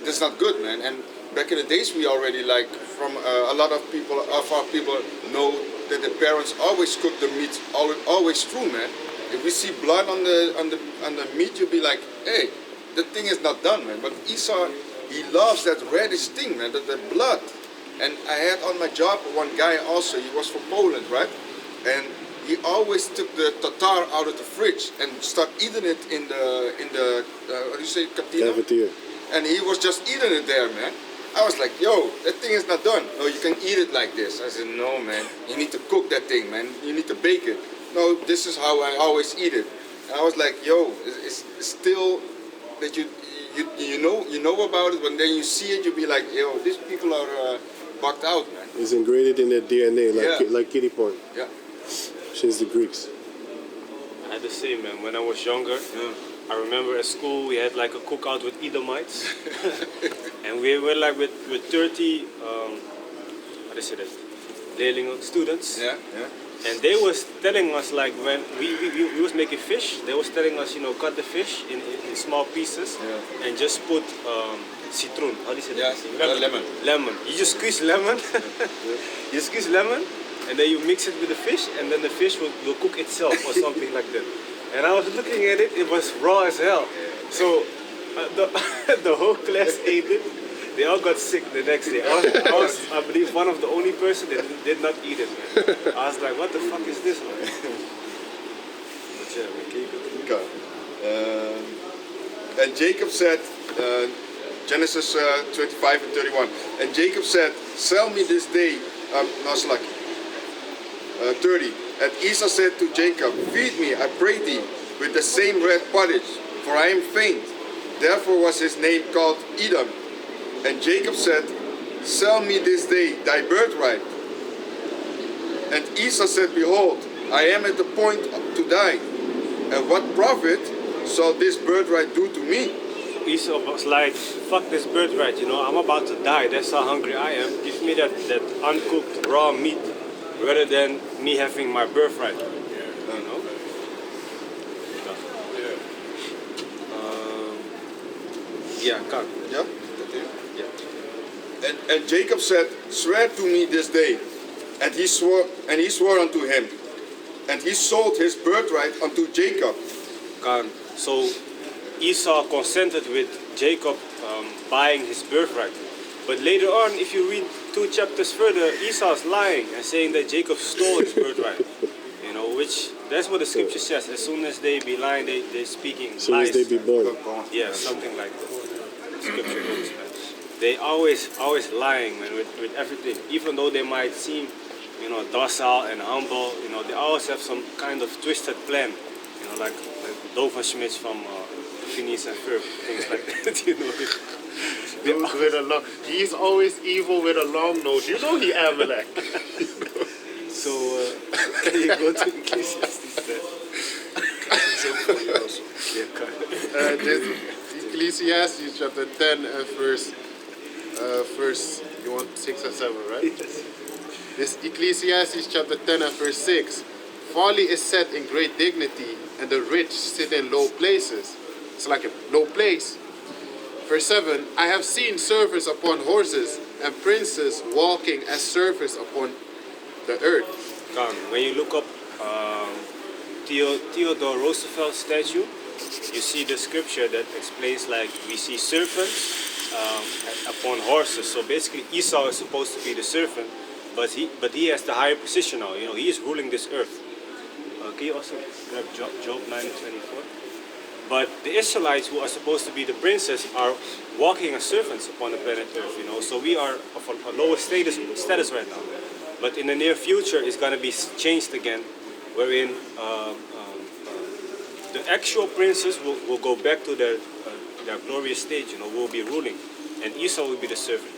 that's not good, man. And back in the days we already like from a lot of our people know that the parents always cook the meat always true, man. If we see blood on the meat, you'll be like, hey, the thing is not done, man. But Esau, he loves that reddish thing, man, the blood. And I had on my job one guy also, he was from Poland, right? And he always took the tartar out of the fridge and start eating it in the what do you say, cantina? Cafeteria. And he was just eating it there, man. I was like, yo, that thing is not done. No, you can eat it like this. I said, no, man, you need to cook that thing, man. You need to bake it. No, this is how I always eat it. And I was like, yo, it's still that you know about it, but then you see it, you'll be like, yo, these people are bugged out, man. It's ingrained in their DNA, like kiddie porn. Yeah. Since the Greeks. I had the same, man. When I was younger, I remember at school we had like a cookout with Edomites. And we were like with 30, what is it, leerlingen, students. Yeah. And they was telling us like when we was making fish, they was telling us, cut the fish in small pieces and just put citroen. How do you say that? Lemon. Lemon. You just squeeze lemon. You squeeze lemon and then you mix it with the fish and then the fish will cook itself or something like that. And I was looking at it, it was raw as hell. So the whole class ate it. They all got sick the next day. I was, I believe, one of the only person that did not eat it, man. I was like, what the fuck is this, man? But yeah, we keep it. Okay. And Jacob said, Genesis 25 and 31, and Jacob said, sell me this day, no, it's like 30. And Esau said to Jacob, feed me, I pray thee, with the same red pottage, for I am faint. Therefore was his name called Edom. And Jacob said, sell me this day thy birthright. And Esau said, behold, I am at the point to die. And what profit shall this birthright do to me? Esau was like, fuck this birthright, I'm about to die. That's how hungry I am. Give me that uncooked raw meat rather than me having my birthright. Yeah, cut. Yeah? And Jacob said, swear to me this day. And he swore unto him. And he sold his birthright unto Jacob. So Esau consented with Jacob buying his birthright. But later on, if you read 2 chapters further, Esau's lying and saying that Jacob stole his birthright. You know, which that's what the scripture says. As soon as they be lying, they're speaking As soon lies. as they be born. Yeah, something like that. Scripture goes, man. They always lying, man, with everything. Even though they might seem, you know, docile and humble, you know, they always have some kind of twisted plan. You know, like Dovenschmitz from Phineas and Ferb, things like that. You know, Dude with a long, he's always evil with a long nose. You know he Amalek. so can you go to Ecclesiastes then? Yeah, This Ecclesiastes chapter 10 and verse, you want 6 and 7, right? This Ecclesiastes chapter 10 and verse 6. Folly is set in great dignity, and the rich sit in low places. It's like a low place. Verse 7. I have seen servants upon horses, and princes walking as servants upon the earth. When you look up Theodore Roosevelt's statue, you see the scripture that explains, like, we see servants upon horses. So basically Esau is supposed to be the servant, but he has the higher position now. You know, he is ruling this earth. Can you also grab Job 9 and 24? But the Israelites, who are supposed to be the princes, are walking as servants upon the planet Earth. You know, so we are of a lower status right now. But in the near future, it's going to be changed again, wherein the actual princes will go back to their glorious stage. You know, will be ruling, and Esau will be the servant.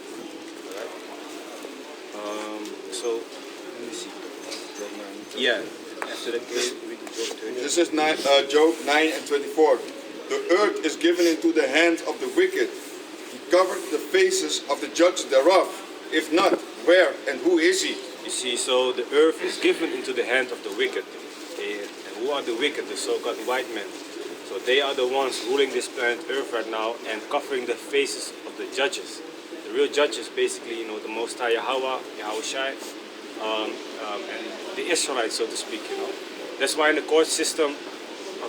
Alright. So let me see. Yeah. After that, we can go to This is Job 9 and 24. The earth is given into the hands of the wicked. He covered the faces of the judges thereof. If not, where and who is he? You see, so the earth is given into the hand of the wicked. Okay? And who are the wicked? The so-called white men. So they are the ones ruling this planet Earth right now and covering the faces of the judges. The real judges, basically, you know, the Most High Yahweh, Yahushai, and the Israelites, so to speak, you know. That's why in the court system,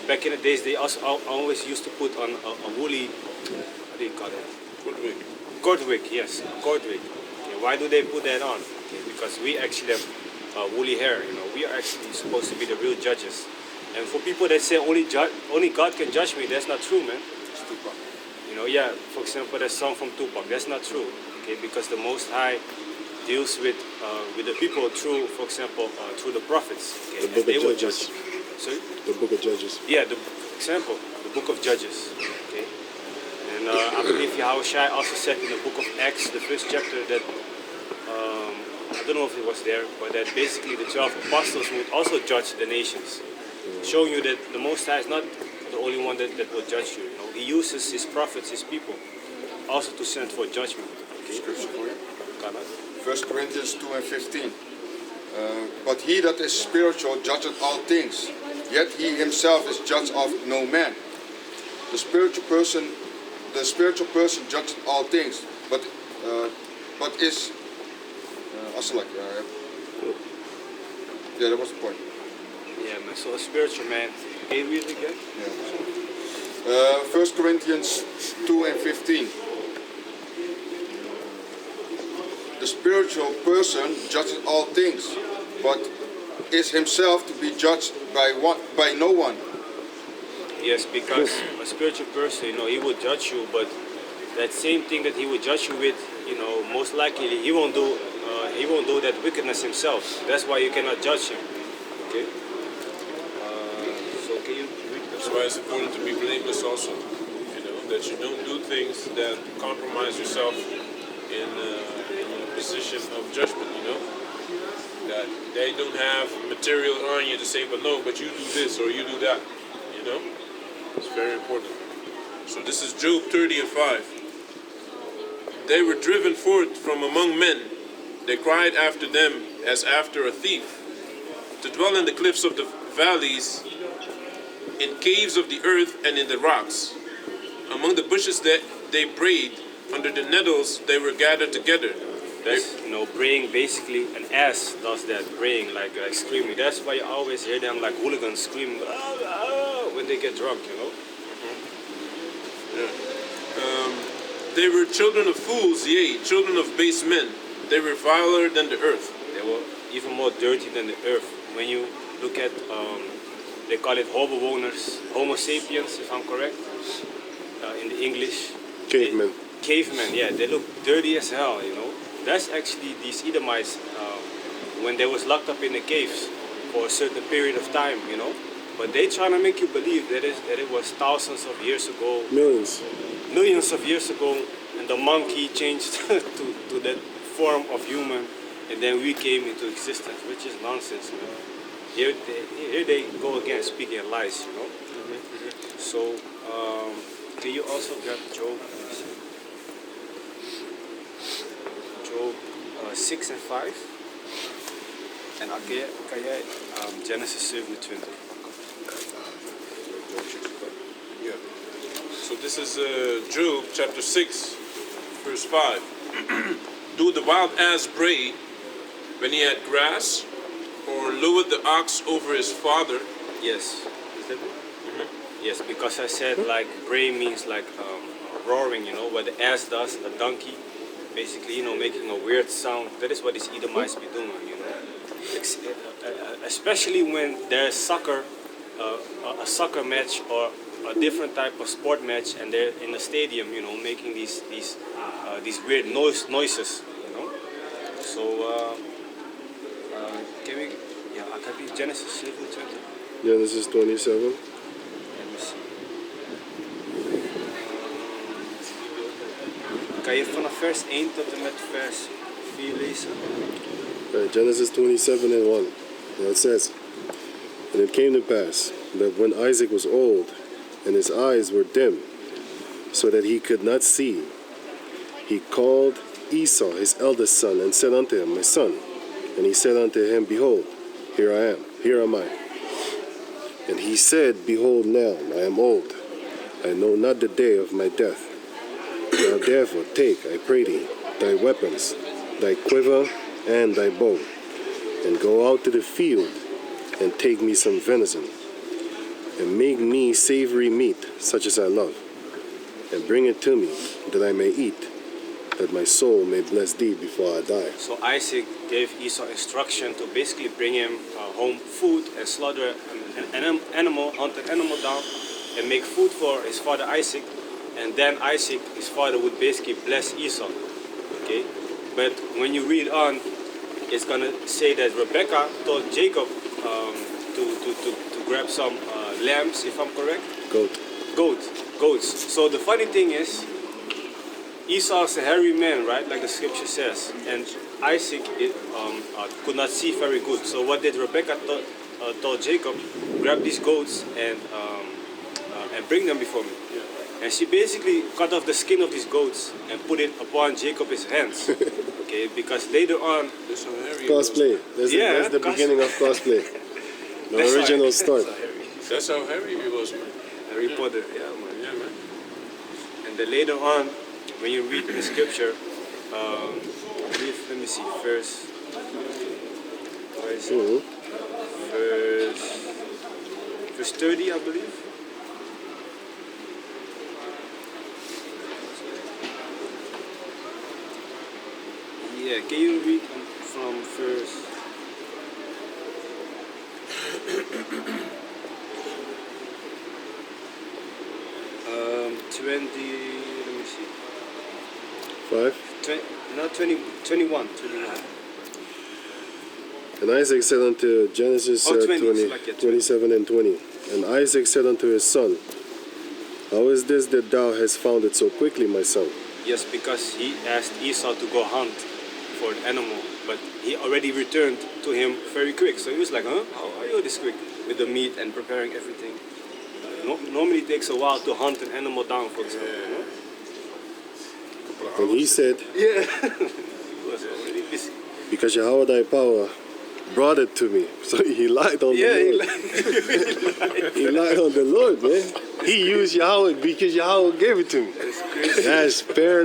back in the days, they also always used to put on a woolly, what do you call it? Court wig. Court wig, yes, court wig. Okay, why do they put that on? Okay, because we actually have woolly hair, you know. We are actually supposed to be the real judges. And for people that say only God can judge me, that's not true, man. It's Tupac. You know, yeah, for example, that song from Tupac, that's not true. Okay, because the Most High deals with the people through, for example, through the prophets. Okay, The book and they of will Judges. judge. So, The book of Judges. yeah, for example, the book of Judges. Okay, and I believe Yahushai also said in the book of Acts, the first chapter, that I don't know if it was there, but that basically the 12 apostles would also judge the nations, showing you that the Most High is not the only one that will judge you. You know, He uses His prophets, His people, also to send for judgment. Okay? Scripture for you. Got it? 1 Corinthians 2 and 15. But he that is spiritual judgeth all things, yet he himself is judge of no man. The spiritual person judgeth all things, but is yeah, that was the point. Yeah, man. So a spiritual man. Can you read it again? Yeah. 1 Corinthians 2 and 15. The spiritual person judges all things, but is himself to be judged by no one. Yes, because a spiritual person, you know, he will judge you, but that same thing that he will judge you with, you know, most likely he won't do that wickedness himself. That's why you cannot judge him. Okay. So can you read That's why it's important to be blameless also. You know, that you don't do things that compromise yourself in a position of judgment, you know. That they don't have material on you to say, but you do this or you do that, you know. It's very important. So this is Job 30 and 5. They were driven forth from among men. They cried after them as after a thief. To dwell in the cliffs of the valleys, in caves of the earth and in the rocks. Among the bushes that they brayed, under the nettles they were gathered together. That's, you know, braying, basically an ass does that, braying, like screaming. That's why you always hear them like hooligans screaming when they get drunk, you know. They were children of fools, yea, children of base men. They were viler than the earth. They were even more dirty than the earth. When you look at, they call it Homo sapiens, if I'm correct, in the English. Cavemen. Cavemen, yeah, they look dirty as hell, you know. That's actually these Edomites when they was locked up in the caves for a certain period of time, you know. But they trying to make you believe that it was thousands of years ago, millions of years ago, and the monkey changed to that form of human, and then we came into existence, which is nonsense, you know. Here they go again speaking lies, you know. So, can you also grab Job? Job 6 en 5. En dan kan jij Genesis 27 pakken. Yeah. So this is Job chapter 6, verse 5. Do the wild ass bray when he had grass, or lowered the ox over his father? Yes. Is that it? Yes, because I said like bray means like roaring, you know, what the ass does, a donkey, basically, you know, making a weird sound. That is what these Edomites be doing, you know. Especially when there's soccer, a soccer match or a different type of sport match, and they're in the stadium, you know, making these weird noises, you know. So can we? Yeah, I can be Genesis 27. Genesis 27. Let me see. Kan je vanaf vers 1 tot en met vers 4 lezen? Right, Genesis 27 and 1. Now it says, And it came to pass that when Isaac was old, and his eyes were dim, so that he could not see, he called Esau his eldest son, and said unto him, My son. And he said unto him, Behold, here am I. And he said, Behold now, I am old, I know not the day of my death. Now therefore take, I pray thee, thy weapons, thy quiver, and thy bow, and go out to the field, and take me some venison, and make me savory meat, such as I love, and bring it to me, that I may eat, that my soul may bless thee before I die. So Isaac gave Esau instruction to basically bring him home food and slaughter an animal, hunt an animal down, and make food for his father Isaac. And then Isaac, his father, would basically bless Esau. Okay, but when you read on, it's gonna say that Rebecca told Jacob to grab some lambs, if I'm correct. Goats. So the funny thing is, Esau's a hairy man, right? Like the scripture says, and Isaac could not see very good. So what did Rebecca told Jacob? Grab these goats and bring them before me. And she basically cut off the skin of these goats and put it upon Jacob's hands. Okay, because later on, That's how hairy Cosplay. That's the beginning of cosplay. The original start. That's how hairy he was, man. Harry Potter, yeah, man. Yeah, man. And then later on, when you read the scripture, let me see, verse. Where is it? Verse 30, I believe. Yeah, can you read from verse 20, let me see. 5. 21. And Isaac said unto Genesis 27 and 20. And Isaac said unto his son, How is this that thou hast found it so quickly, my son? Yes, because he asked Esau to go hunt for an animal, but he already returned to him very quick. So he was like, huh? How are you this quick with the meat and preparing everything? Normally it takes a while to hunt an animal down, for example. You know? And he said, Yeah. He was already busy. Because Yahweh thy power brought it to me. So he lied on the Lord. He lied on the Lord, man. He used Yahweh because Yahweh gave it to me. That's crazy. That's fair.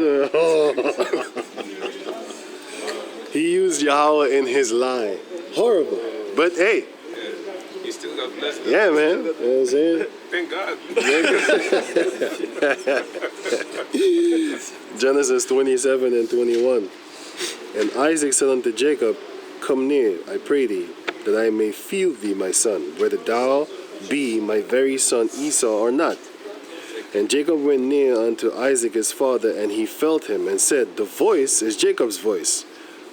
He used Yahweh in his lie. Horrible. But hey. He still got blessed. Yeah, man. You know what I'm saying? Thank God. Genesis 27 and 21. And Isaac said unto Jacob, Come near, I pray thee, that I may feel thee, my son, whether thou be my very son Esau or not. And Jacob went near unto Isaac his father, and he felt him, and said, The voice is Jacob's voice,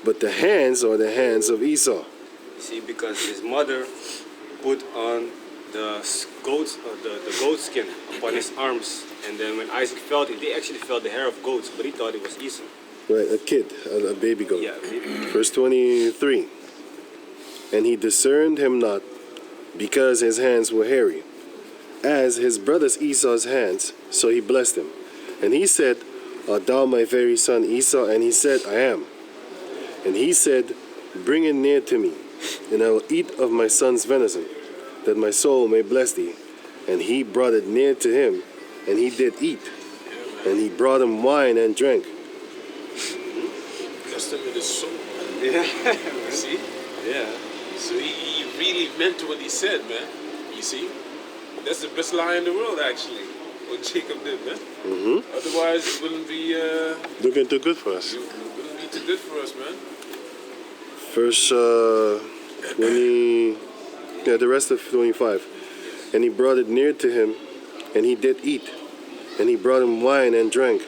but the hands are the hands of Esau. See, because his mother put on the goat skin upon his arms, and then when Isaac felt it, they actually felt the hair of goats, but he thought it was Esau. Right, a kid, a baby goat. Yeah, baby. Verse 23. And he discerned him not, because his hands were hairy, as his brother's Esau's hands, so he blessed him. And he said, Art thou my very son Esau? And he said, I am. And he said, Bring it near to me, and I will eat of my son's venison, that my soul may bless thee. And he brought it near to him, and he did eat. And he brought him wine and drank. Blessed him in his soul. Yeah. You see? Yeah. So he really meant what he said, man. You see? That's the best lie in the world, actually. What Jacob did, man. Otherwise, it wouldn't be. Looking too good for us. It wouldn't be too good for us, man. Verse 20, yeah, the rest of 25. And he brought it near to him, and he did eat. And he brought him wine and drank.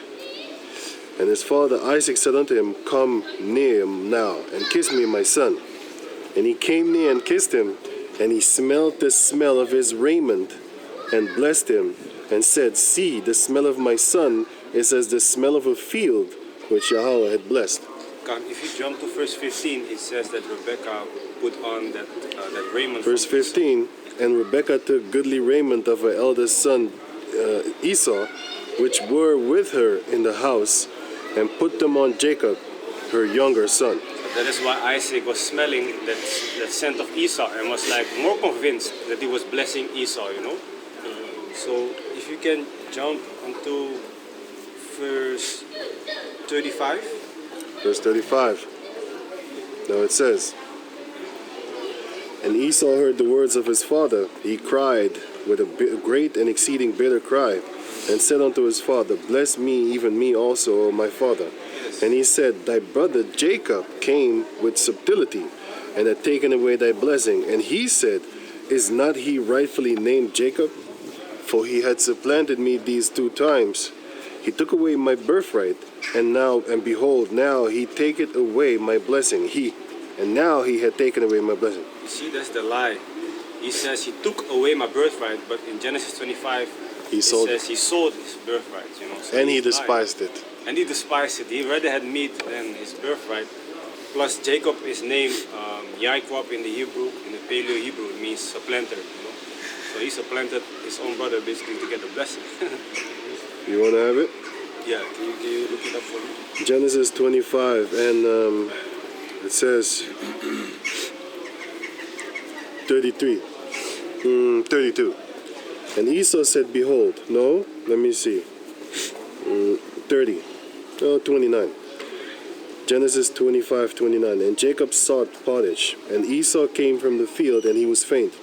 And his father Isaac said unto him, Come near now, and kiss me, my son. And he came near and kissed him, and he smelled the smell of his raiment, and blessed him, and said, See, the smell of my son is as the smell of a field which Yahweh had blessed. If you jump to verse 15, it says that Rebecca put on that raiment. Verse from Esau. 15, and Rebekah took goodly raiment of her eldest son Esau, which were with her in the house, and put them on Jacob, her younger son. That is why Isaac was smelling that scent of Esau and was like more convinced that he was blessing Esau, you know. So if you can jump onto verse 35. Verse 35. Now it says, And Esau heard the words of his father. He cried with a great and exceeding bitter cry, and said unto his father, Bless me, even me also, O my father. And he said, Thy brother Jacob came with subtlety, and had taken away thy blessing. And he said, Is not he rightfully named Jacob? For he had supplanted me these 2 times. He took away my birthright, and behold, now he taketh away my blessing. Now he had taken away my blessing. You see, that's the lie. He says he took away my birthright, but in Genesis 25, He sold says he sold his birthright, you know. So and he he's lying. despised it. And he despised it. He rather had meat than his birthright. Plus, Jacob is named Yaakov in the Hebrew, in the Paleo Hebrew, it means supplanter, you know. So he supplanted his own brother basically to get the blessing. You want to have it? Yeah, can you look it up for me? Genesis 25, and it says 33, 32. And Esau said, Behold, no, let me see, 30, no, 29. Genesis 25, 29. And Jacob sought pottage, and Esau came from the field, and he was faint.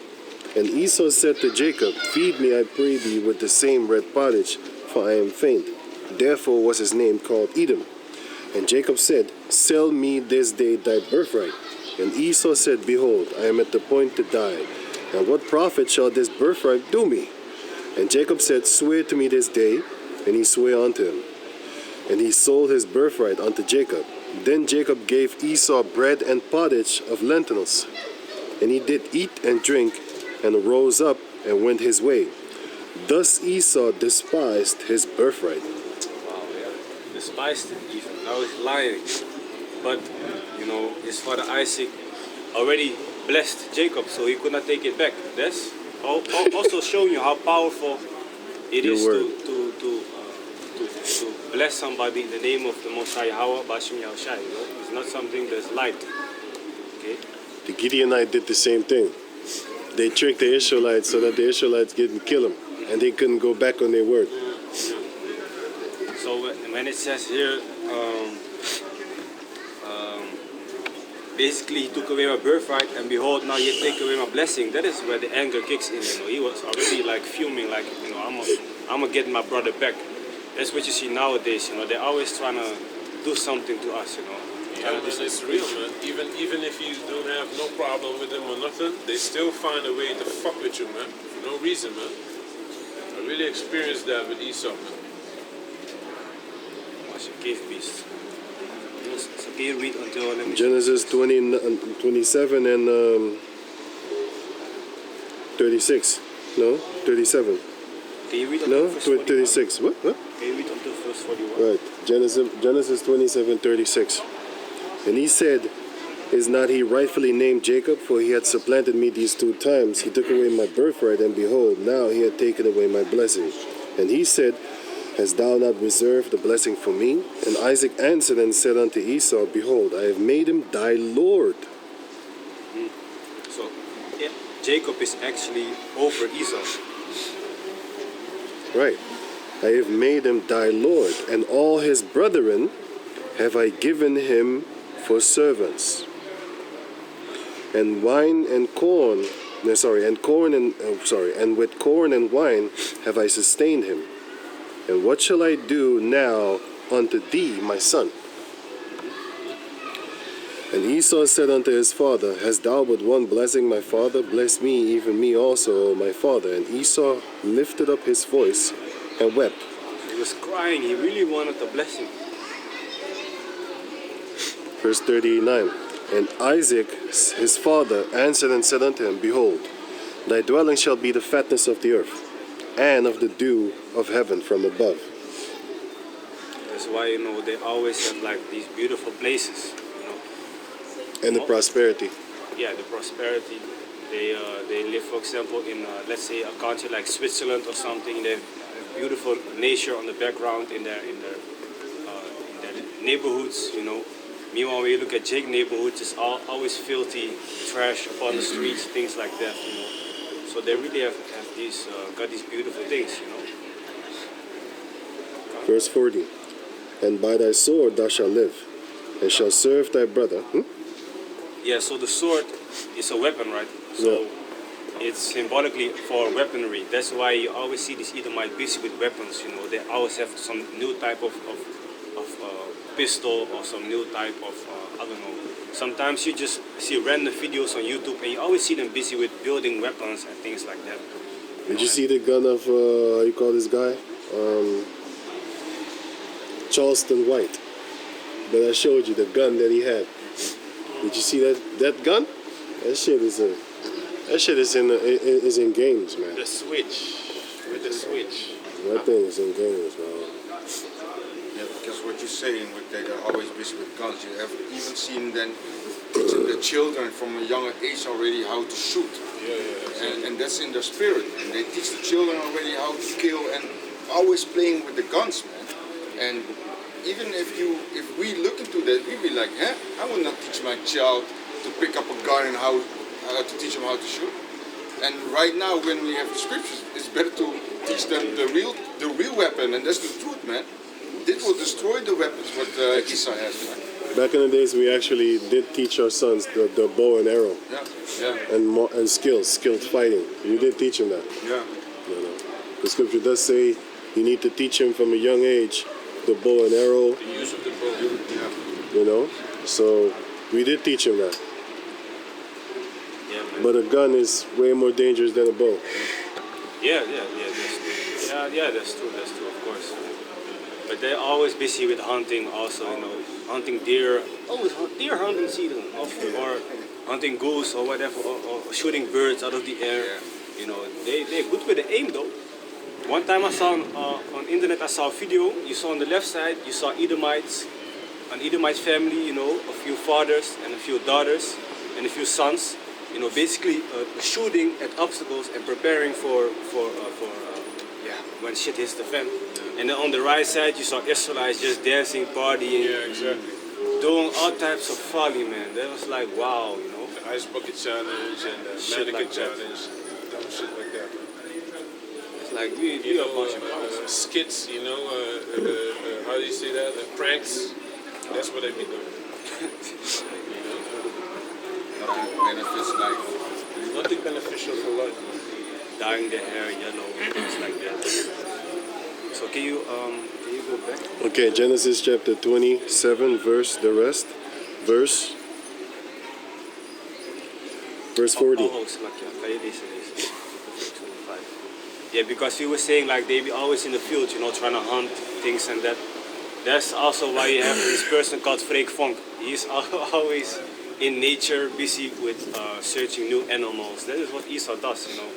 And Esau said to Jacob, Feed me, I pray thee, with the same red pottage, for I am faint. Therefore was his name called Edom. And Jacob said, Sell me this day thy birthright. And Esau said, Behold, I am at the point to die. And what profit shall this birthright do me? And Jacob said, Swear to me this day. And he sware unto him. And he sold his birthright unto Jacob. Then Jacob gave Esau bread and pottage of lentils. And he did eat and drink, and arose up and went his way. Thus Esau despised his birthright. Wow, yeah. Despised it even. Now he's lying. But, you know, his father Isaac already blessed Jacob, so he could not take it back. That's also showing you how powerful it is to bless somebody in the name of the Most High Yahweh, Bashim Yahushai. You know? It's not something that's light. Okay? The Gideonites did the same thing. They tricked the Israelites so that the Israelites didn't kill them, and they couldn't go back on their word. So when it says here, basically he took away my birthright, and behold, now you take away my blessing. That is where the anger kicks in. You know, he was already like fuming, like, you know, I'm gonna get my brother back. That's what you see nowadays. You know, they're always trying to do something to us. You know, Yeah, man, it's real, man. Even if you don't have no problem with them or nothing, they still find a way to fuck with you, man. For no reason, man. I really experienced that with Esau, man. Was a cave beast. Yes, so can you read until let me Genesis 27 and 36. No, 37. Can you read until No, verse 41? 36. What? Can you read until verse 41? Right. Genesis 27:36. And he said, is not he rightfully named Jacob? For he had supplanted me these 2 times. He took away my birthright, and behold, now he had taken away my blessing. And he said, hast thou not reserved the blessing for me? And Isaac answered and said unto Esau, behold, I have made him thy Lord. So yeah, Jacob is actually over Esau. Right. I have made him thy Lord, and all his brethren have I given him for servants. And wine and corn, and with corn and wine have I sustained him. And what shall I do now unto thee, my son? And Esau said unto his father, hast thou but one blessing, my father? Bless me, even me also, O my father. And Esau lifted up his voice and wept. He was crying. He really wanted the blessing. Verse 39. And Isaac, his father, answered and said unto him, behold, thy dwelling shall be the fatness of the earth, and of the dew of heaven from above. That's why they always have like these beautiful places. And the prosperity. Yeah, the prosperity. They live, for example, in let's say a country like Switzerland or something. They have beautiful nature on the background in their neighborhoods. Meanwhile, when you look at Jake neighborhoods, it's always filthy, trash upon the streets, things like that. So they really have these got these beautiful things. Verse 40. And by thy sword thou shalt live, and shalt serve thy brother. Yeah, so the sword is a weapon, right? So it's symbolically for weaponry. That's why you always see these Edomite busy with weapons. They always have some new type of pistol or some new type of, I don't know. Sometimes you just see random videos on YouTube and you always see them busy with building weapons and things like that. Did you see the gun of, how you call this guy? Charleston White. That I showed you, the gun that he had. Did you see that gun? That shit is in games, man. The switch. With the switch. That thing is in games, man. Yeah, because what you're saying, they're always busy with guns. You have even seen them teaching the children from a younger age already how to shoot. And that's in their spirit. And they teach the children already how to kill and always playing with the guns, man. And even if we look into that, we be like, I will not teach my child to pick up a gun and how to teach them how to shoot. And right now, when we have the scriptures, it's better to teach them the real weapon, and that's the truth, man. This will destroy the weapons what Esau has, man. Back in the days, we actually did teach our sons the bow and arrow. And skilled fighting. We did teach them that. Yeah. The scripture does say you need to teach them from a young age the bow and arrow. The use of the bow. So we did teach them that. Yeah, man. But a gun is way more dangerous than a bow. That's true, of course. But they're always busy with hunting also, hunting deer, always deer hunting season, or hunting goose or whatever, or shooting birds out of the air. They're good with the aim though. One time I saw on internet, I saw a video. You saw on the left side, you saw Edomites, an Edomite family, a few fathers and a few daughters and a few sons, basically shooting at obstacles and preparing for when shit hits the fan. And then on the right side, you saw Israelites just dancing, partying, doing all types of folly, man. That was like, wow, The ice bucket challenge and the Shit Amerikkka like that. challenge, dumb shit like that. It's like we are watching skits, how do you say that? Pranks. That's what they be doing. Nothing benefits life. Nothing beneficial for life. dyeing their hair yellow, things like that. So can you go back? Okay, Genesis chapter 27, verse the rest. verse 40. Kan je deze lezen? 25. Yeah, because he was saying like they be always in the field, you know, trying to hunt things and that. That's also why you have this person called Freek Vonk. He's always in nature, busy with searching new animals. That is what Esau does, you know.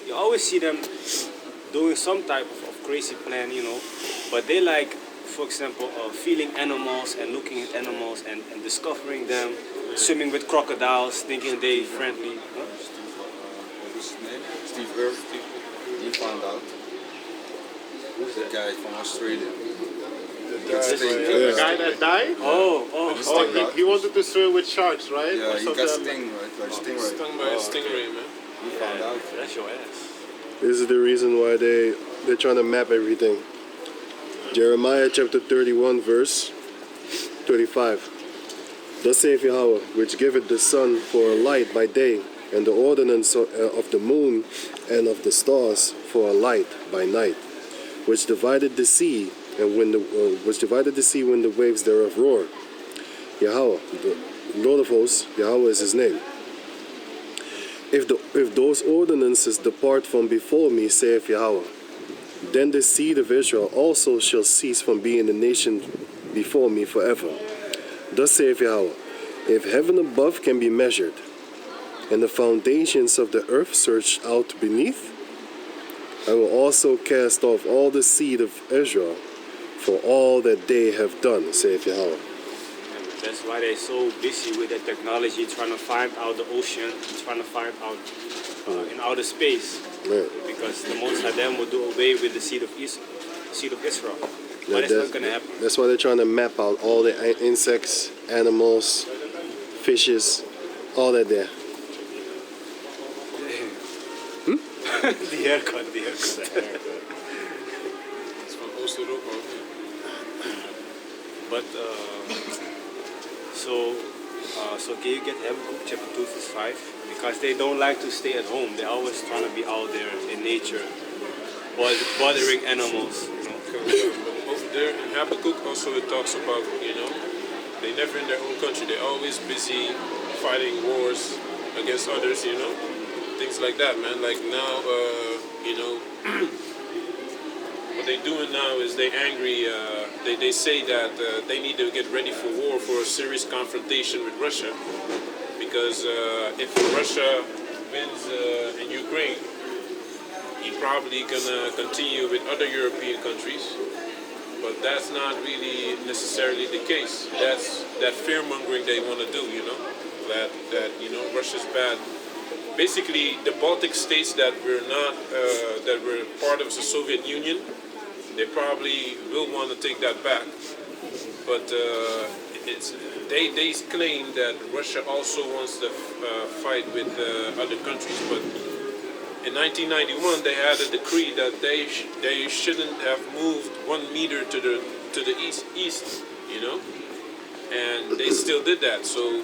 You always see them doing some type of crazy plan, you know. But they like, for example, feeling animals and looking at animals and discovering them, swimming with crocodiles, thinking they friendly. Huh? What was his name? Steve Irv. He found out. Who's that guy from Australia? The guy that died? Oh, Oh, he wanted to swim with sharks, right? Yeah, Or he something got like- stung, right? By a stingray. Stung by a stingray, man. He found out. that's your ass. This is the reason why they're trying to map everything. Jeremiah chapter 31 verse 35. Thus saith Yahweh, which giveth the sun for a light by day, and the ordinance of the moon and of the stars for a light by night, which divided the sea and when the waves thereof roar. Yahweh, the Lord of hosts, Yahweh is his name. If those ordinances depart from before me, saith Yahweh, then the seed of Israel also shall cease from being a nation before me forever. Thus saith Yahweh, if heaven above can be measured, and the foundations of the earth searched out beneath, I will also cast off all the seed of Israel for all that they have done, saith Yahweh. And that's why they're so busy with the technology, trying to find out the ocean, trying to find out in outer space. Right. Because the Most High them will do away with the seed of Israel. But it's not going to happen. That's why they're trying to map out all the insects, animals, fishes, all that there. the haircut. It's from Oost-Europa. But so can you get Habakkuk chapter 2 verse 5? Because they don't like to stay at home. They're always trying to be out there in nature, bothering animals. You know. But over there in Habakkuk also it talks about, you know, they never in their own country. They're always busy fighting wars against others, you know. Things like that, man. Like now, you know, what they're doing now is they angry. They say that they need to get ready for war, for a serious confrontation with Russia. Because if Russia wins in Ukraine, he probably gonna continue with other European countries. But that's not really necessarily the case. That's that fear mongering they want to do, you know. That you know Russia's bad. Basically, the Baltic states that were not that were part of the Soviet Union, they probably will want to take that back. But they claim that Russia also wants to fight with other countries. But in 1991, they had a decree that they shouldn't have moved 1 meter to the east, you know, and they still did that. So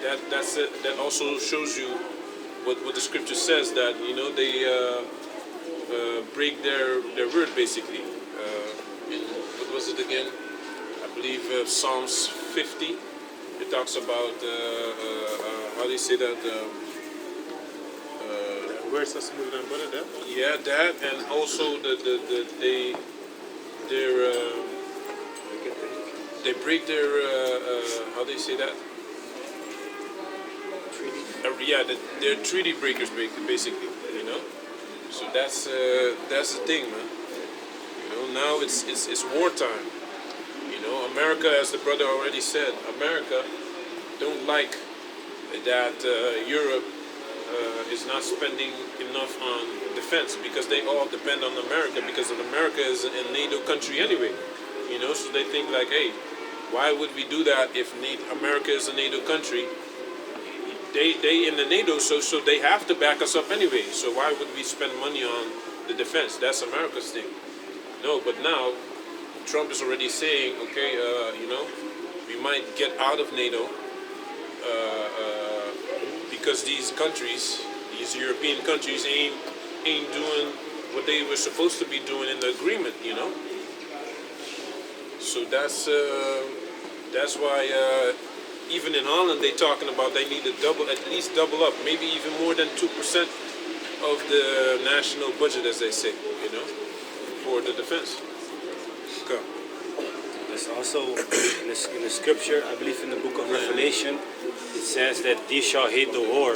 that's it. That also shows you what the scripture says, that you know they break their word basically. In, what was it again? I believe Psalms 50. It talks about how do you say that? Where's the smooth and butter there? Yeah, that, and also they break their how do you say that? Yeah, they're treaty breakers basically, you know. So that's the thing, man. You know, now it's wartime. You know, America, as the brother already said, America don't like that Europe is not spending enough on defense, because they all depend on America, because America is a NATO country anyway. You know, so they think like, hey, why would we do that if America is a NATO country? They in the NATO, so they have to back us up anyway. So why would we spend money on the defense? That's America's thing. No, but now Trump is already saying, okay, you know, we might get out of NATO because these countries, these European countries, ain't doing what they were supposed to be doing in the agreement, you know. So that's why even in Holland, they talking about they need to at least double up, maybe even more than 2% of the national budget, as they say, you know, for the defense. Okay. There's also in the scripture, I believe in the book of Revelation, it says that these shall hate the war.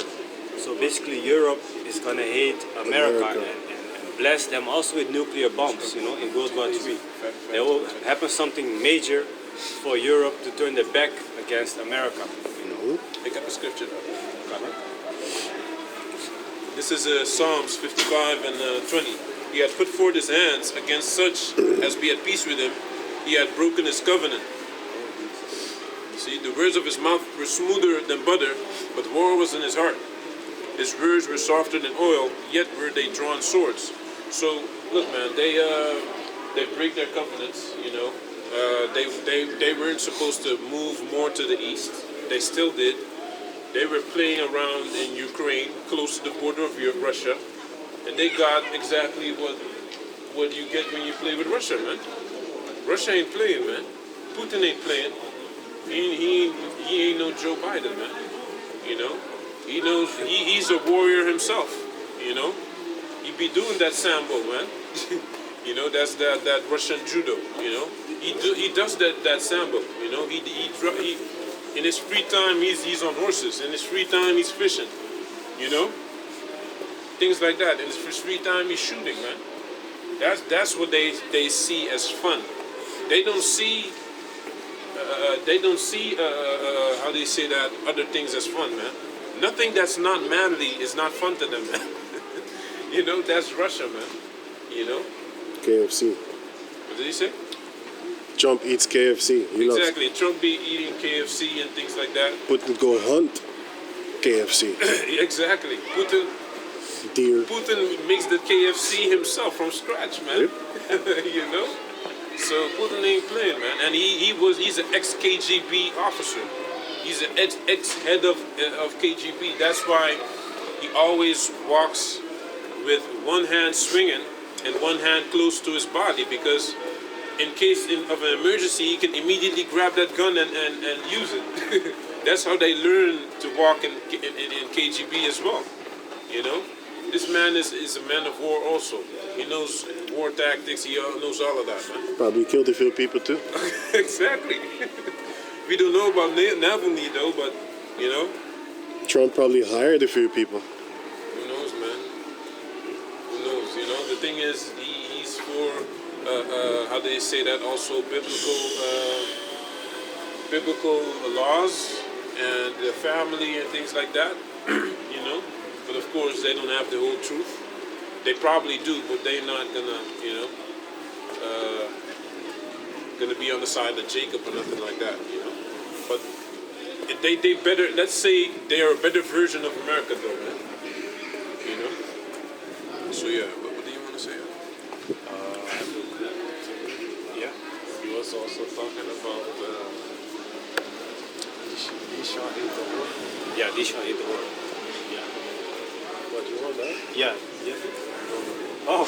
So basically Europe is going to hate America, and bless them also with nuclear bombs, you know, in World War III. There will happen something major for Europe to turn their back against America. You know? Pick up a scripture. This is Psalms 55 and 20. He had put forth his hands against such as be at peace with him. He had broken his covenant. See, the words of his mouth were smoother than butter, but war was in his heart. His words were softer than oil, yet were they drawn swords. So, look, man, they break their covenants. You know, they weren't supposed to move more to the east. They still did. They were playing around in Ukraine, close to the border of Russia, and they got exactly what you get when you play with Russia, man. Russia ain't playing, man. Putin ain't playing. He ain't no Joe Biden, man. You know, he knows he's a warrior himself. You know, he be doing that sambo, man. You know, that's that Russian judo. You know, he does that sambo. You know, he in his free time he's on horses. In his free time he's fishing. You know, things like that. In his free time he's shooting, man. That's what they see as fun. They don't see how do you say that, other things as fun, man. Nothing that's not manly is not fun to them, man. You know, that's Russia, man. You know. KFC. What did he say? Trump eats KFC. He Exactly. Trump be eating KFC and things like that. Putin go hunt KFC. Exactly. Deer. Putin makes the KFC himself from scratch, man. Yep. You know. So Putin ain't playing, man. And he's an ex-KGB officer. He's an ex-head of KGB. That's why he always walks with one hand swinging and one hand close to his body, because in case of an emergency, he can immediately grab that gun and use it. That's how they learn to walk in KGB as well. You know, this man is a man of war also. He knows war tactics. He knows all of that, man. Probably killed a few people too. Exactly. We don't know about Navalny though, but you know. Trump probably hired a few people. Who knows, man? Who knows? You know, the thing is, he's for how they say that, also biblical laws and the family and things like that. You know, but of course they don't have the whole truth. They probably do, but they're not gonna, you know, gonna be on the side of Jacob or nothing like that, you know. But they better, let's say they are a better version of America, though, man. You know. So yeah, what do you want to say? Yeah. He was also talking about he shall hate the world. Yeah, they shall hate the world. Yeah. What, you want that? Yeah. Yeah. Oh.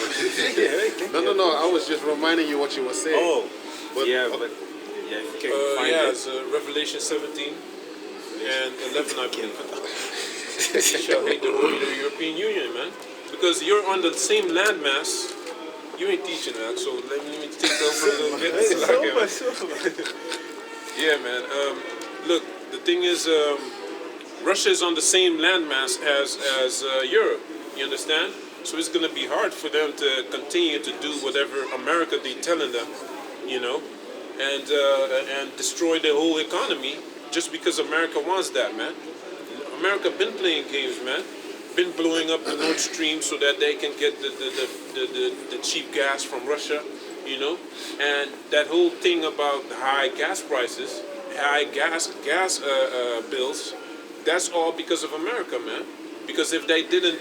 Yeah. No. I was just reminding you what you were saying. Oh. But, Yeah, but yeah, if you can find it. It's Revelation 17 and 11, I believe. You shall hate the whole European Union, man. Because you're on the same landmass. You ain't teaching that, so let me take over a little bit. Yeah, man. Look, the thing is, Russia is on the same landmass as Europe. You understand? So it's going to be hard for them to continue to do whatever America be telling them, you know, and destroy the whole economy just because America wants that, man. America been playing games, man. Been blowing up the Nord Stream so that they can get the cheap gas from Russia, you know. And that whole thing about the high gas prices, high gas bills, that's all because of America, man. Because if they didn't,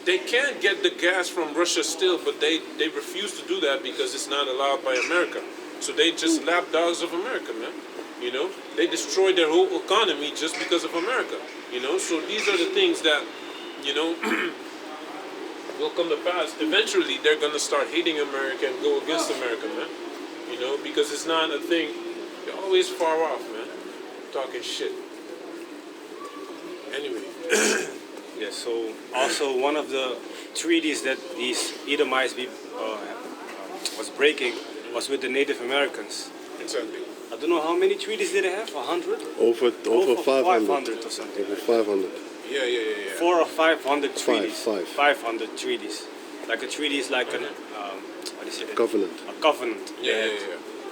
they can get the gas from Russia still, but they refuse to do that because it's not allowed by America. So they just lapdogs of America, man. You know, they destroyed their whole economy just because of America. You know, so these are the things that, you know, will come to pass. Eventually, they're gonna start hating America and go against America, man. You know, because it's not a thing. You're always far off, man. talking shit. Anyway, Yeah, so also one of the treaties that these Edomites was breaking was with the Native Americans. exactly. I don't know how many treaties did they have? 100? Over 500. 500 or something. Over 500. Yeah. 4 or 500 treaties. Five. 500 treaties. Like a treaty is like an what is it? Covenant. A covenant. Yeah.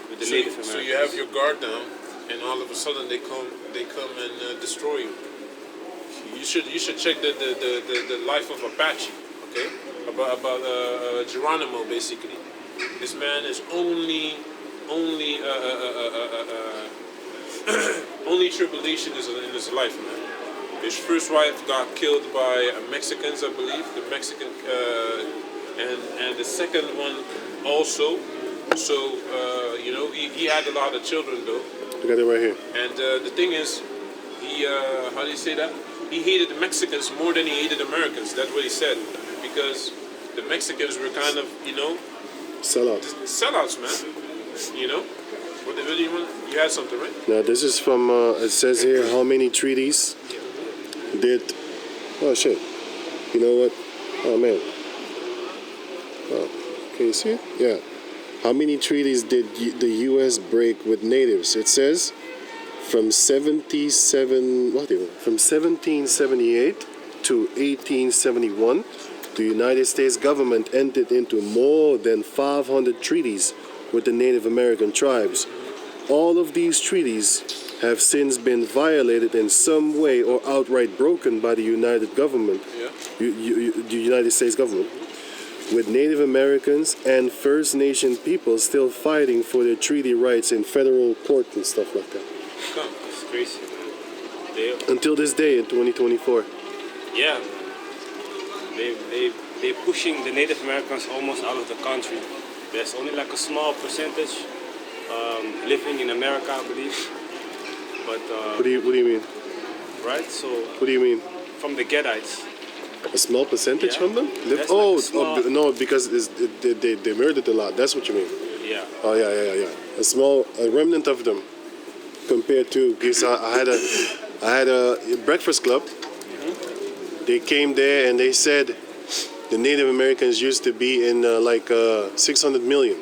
With the So, Native Americans. so you have your guard down, and all of a sudden they come and destroy you. You should check the life of Apache, okay? About Geronimo basically. This man is only tribulation is in his life, man. His first wife got killed by Mexicans, I believe. The Mexican and the second one also. So he had a lot of children though. I got it right here. And the thing is, he how do you say that? He hated the Mexicans more than he hated Americans. That's what he said, because the Mexicans were kind of Sellout. sellouts, man. You know. What do you want? You had something, right? Now this is from, it says here how many treaties did, oh shit, you know what, oh man, oh, can you see it? Yeah. How many treaties did the U.S. break with natives? It says from 1778 to 1871, the United States government entered into more than 500 treaties with the Native American tribes. All of these treaties have since been violated in some way or outright broken by the United government, the United States government, with Native Americans and First Nation people still fighting for their treaty rights in federal court and stuff like that. It's crazy, man. Until this day in 2024. Yeah. They're pushing the Native Americans almost out of the country. There's only like a small percentage living in America, I believe. But What do you mean? right, so What do you mean? from the Gadites. A small percentage Yeah. from them? That's Oh, like a small- no, because they murdered a lot. That's what you mean. Yeah. Oh yeah. A remnant of them, compared to because I had a breakfast club. They came there and they said the Native Americans used to be in 600 million,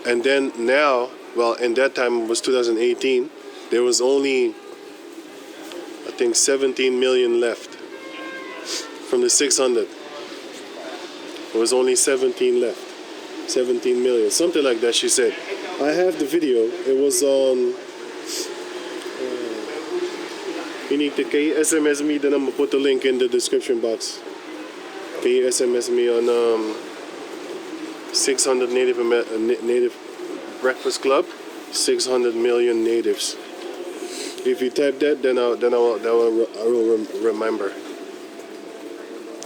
and then now, well, in that time it was 2018. There was only, I think, 17 million left from the 600. There was only 17 left. 17 million, something like that, she said. I have the video. It was on. Can you SMS me? Then I'm gonna put the link in the description box. Can you SMS me on 600 Native Breakfast Club? 600 million natives. If you type that, then I will remember.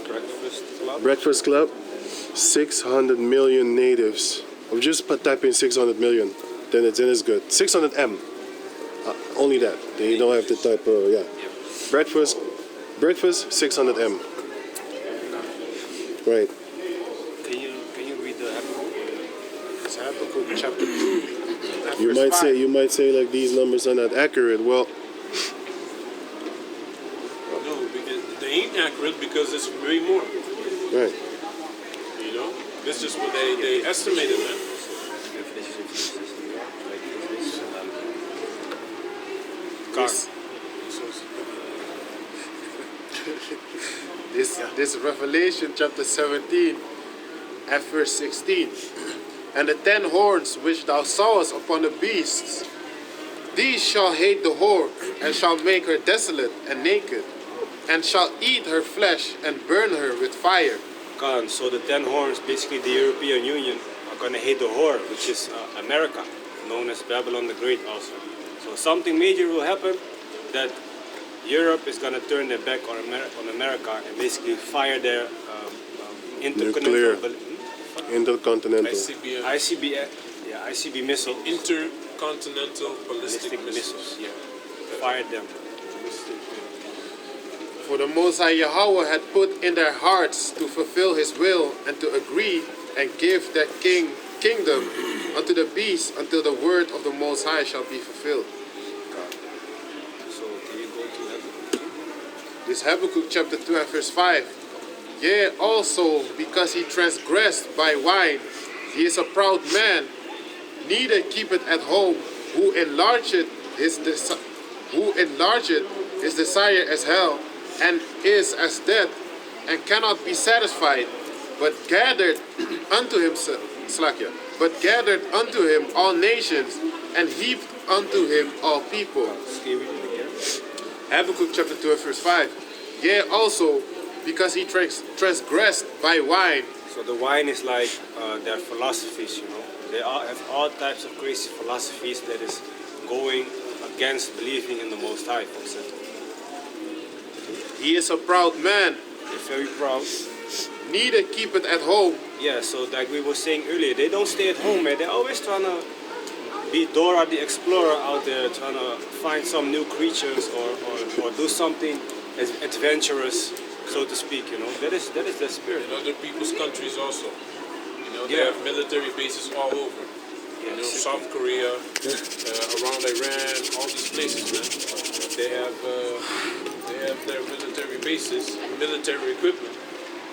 Breakfast Club. Breakfast Club, 600 million natives. I'll just type in 600 million, then it's good. 600 M, only that. Then you don't have to type, Breakfast, 600 M. Right. Can you read the Habakkuk? It's Habakkuk chapter 2. and You verse might 5. say like these numbers are not accurate. Well, No, because they ain't accurate because it's way more. right. You know, this is what they estimated, man. Cars. This Revelation chapter 17 and verse 16. And the 10 horns which thou sawest upon the beasts, these shall hate the whore, and shall make her desolate and naked, and shall eat her flesh and burn her with fire. Khan. So the 10 horns, basically the European Union, are going to hate the whore, which is America, known as Babylon the Great also. So something major will happen that Europe is going to turn their back on America and basically fire their intercontinental Intercontinental. ICB missiles. Intercontinental ballistic missiles. Yeah, fired them. For the Most High Yahweh had put in their hearts to fulfill his will and to agree and give their kingdom unto the beast until the word of the Most High shall be fulfilled. This Habakkuk chapter 2 and verse 5. Yea, also because he transgressed by wine, he is a proud man, neither keepeth at home, who enlargeth his desire as hell, and is as death, and cannot be satisfied, but gathered unto himself, but gathered unto him all nations, and heaped unto him all people. Habakkuk chapter 2 and verse 5. Yea, also because he transgressed by wine. So the wine is like their philosophies, you know. They have all types of crazy philosophies that is going against believing in the Most High, for example. He is a proud man, They're very proud. neither keepeth at home. Yeah, so like we were saying earlier, they don't stay at home, man. They're always trying to be Dora the Explorer out there, trying to find some new creatures or do something as adventurous, so to speak, you know. That is their spirit. In other people's countries also. You know, they Yeah. have military bases all over. You know, South Korea, around Iran, all these places, man. They have their military bases, military equipment.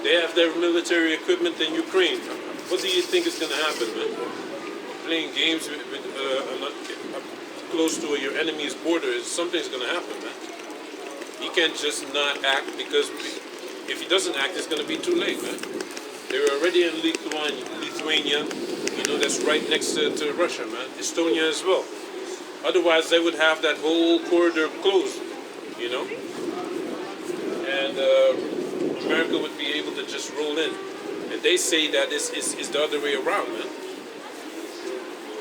They have their military equipment in Ukraine. What do you think is going to happen, man? Playing games with close to your enemy's border, something's going to happen, man. He can't just not act, because if he doesn't act, it's going to be too late, man. They're already in Lithuania, you know, that's right next to Russia, man. Estonia as well. Otherwise, they would have that whole corridor closed, you know. And America would be able to just roll in. And they say that it's the other way around, man.